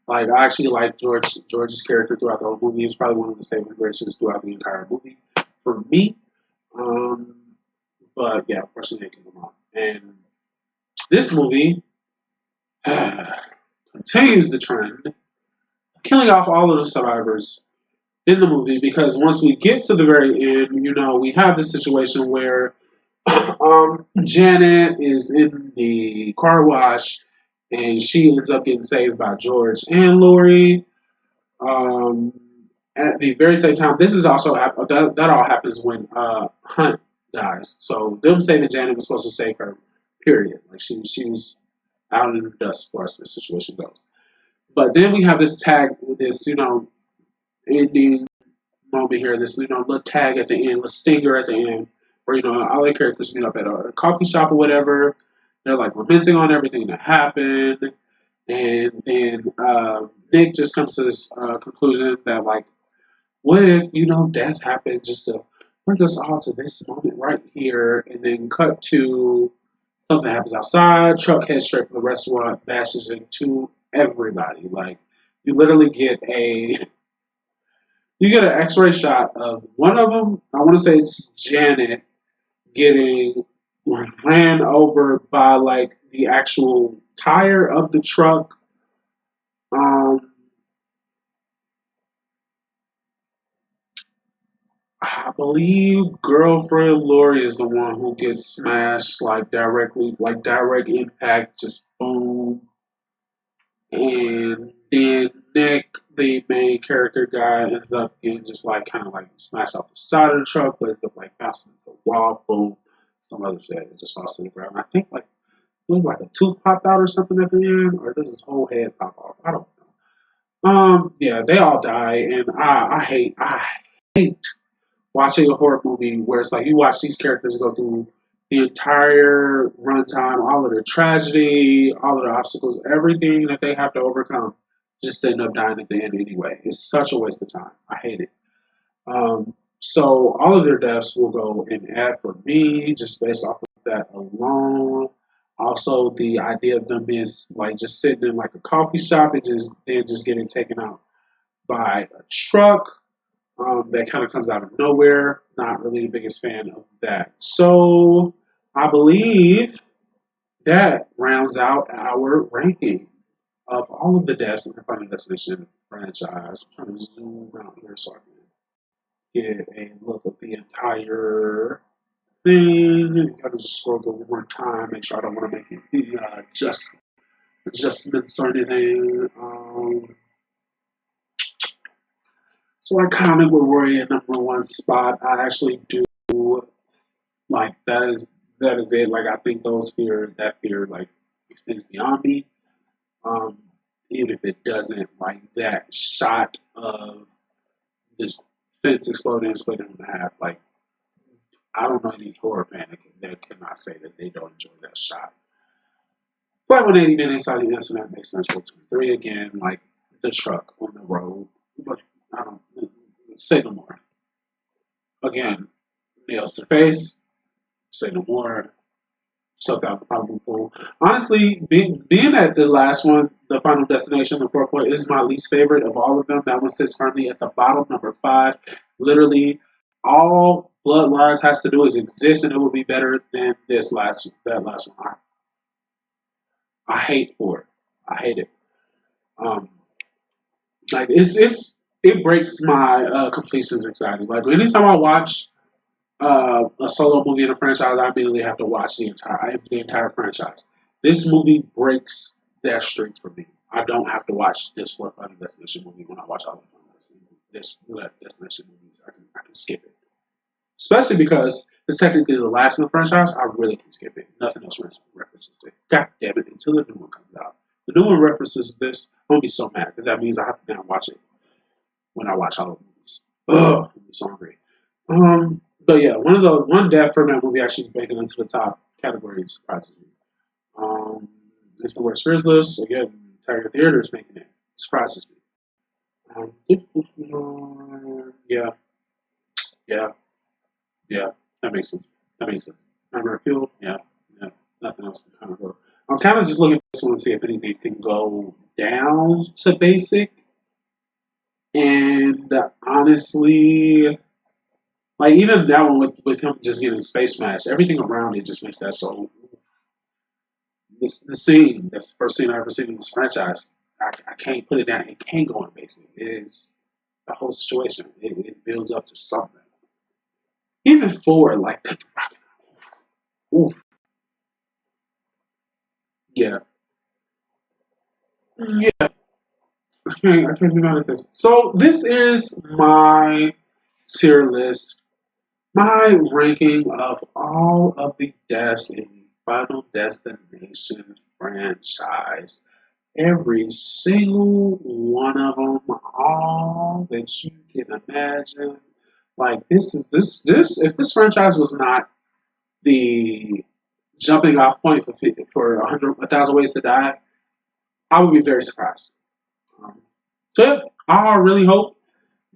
Like I actually like George's character throughout the whole movie. He was probably one of the saving graces throughout the entire movie for me. Um, but yeah, unfortunately, they came on. And this movie continues the trend of killing off all of the survivors in the movie because once we get to the very end, you know, we have this situation where Janet is in the car wash and she ends up getting saved by George and Lori. Um, at the very same time, this is also that all happens when Hunt dies. So them saving Janet was supposed to save her. Period. Like she was out in the dust for us. This situation goes. But then we have this tag with this, ending moment here. This, little tag at the end, little stinger at the end, where all the characters meet up at a coffee shop or whatever. They're like lamenting on everything that happened, and then Nick just comes to this conclusion that like, what if death happened just to bring us all to this moment right here, and then cut to something happens outside. Truck heads straight from the restaurant, bashes into everybody. Like you literally get an X-ray shot of one of them. I want to say it's Janet getting ran over by like the actual tire of the truck. Um, I believe girlfriend Lori is the one who gets smashed like directly, like direct impact, just boom. And then Nick, the main character guy, ends up getting just like kind of like smashed off the side of the truck, but ends up like bouncing into the wall, boom, some other shit. It just falls to the ground. I think like looked like a tooth popped out or something at the end, or does his whole head pop off? I don't know. Yeah, they all die, and I hate watching a horror movie where it's like you watch these characters go through the entire runtime, all of the tragedy, all of the obstacles, everything that they have to overcome, just to end up dying at the end anyway. It's such a waste of time. I hate it. So all of their deaths will go in ad for me, just based off of that alone. Also, the idea of them being like just sitting in like a coffee shop and just getting taken out by a truck that kind of comes out of nowhere. Not really the biggest fan of that. So I believe that rounds out our ranking of all of the deaths in the Final Destination franchise. I'm trying to zoom out here so I can get a look at the entire thing. Gotta just scroll through one more time, make sure I don't want to make any adjustments or anything. So I comment with Roy at number one spot. I actually do like that is it. Like I think that fear like extends beyond me. Um, Even if it doesn't, like that shot of this fence exploding and splitting in half, like I don't know any horror fan that cannot say that they don't enjoy that shot. But 180 minutes inside the incident makes sense. For 3 again, like the truck on the road. But I don't say no more. Again, nails to the face. Say no more. Suck out the probable pool. Honestly, being at the last one, the Final Destination, the fourth one, is my least favorite of all of them. That one sits firmly at the bottom, number 5. Literally, all Bloodlines has to do is exist, and it will be better than that last one. I hate for it. I hate it. Um, like it breaks my completions anxiety. Like anytime I watch a solo movie in a franchise, I immediately have to watch the entire franchise. This movie breaks that streak for me. I don't have to watch this for Final Destination movie when I watch all the Destination movies. I can skip it, especially because it's technically the last in the franchise. I really can skip it. Nothing else references it. God damn it! Until the new one comes out, the new one references this. I'm gonna be so mad because that means I have to now watch it when I watch all the movies. Ugh, I'm so angry. But yeah, one death from that movie actually making into the top category surprises me. It's the worst fears list. Again, Tiger Theater is making it. Surprises me. Yeah, yeah, yeah. That makes sense. That makes sense. Number appeal. Yeah, yeah. Nothing else can kind of go. I'm kind of just looking at this one to see if anything can go down to basic. And honestly, like even that one with him just getting space smashed, everything around it just makes that so. The scene, that's the first scene I ever seen in this franchise. I can't put it down. It can't go on basic. It is the whole situation. It builds up to something. Even for like, ooh, yeah, yeah. I can't be mad at this. So this is my tier list, my ranking of all of the deaths in the Final Destination franchise. Every single one of them, all that you can imagine. Like this. If this franchise was not the jumping off point for 1,000 Ways to Die, I would be very surprised. Um, so yeah, I really hope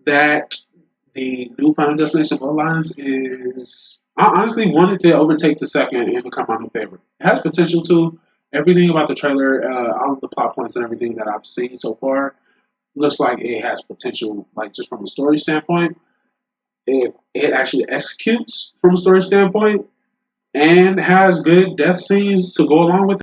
that the new Final Destination Bloodlines is. I honestly wanted to overtake the second and become my new favorite. It has potential to. Everything about the trailer, all of the plot points and everything that I've seen so far, looks like it has potential, like just from a story standpoint. If it actually executes from a story standpoint, and has good death scenes to go along with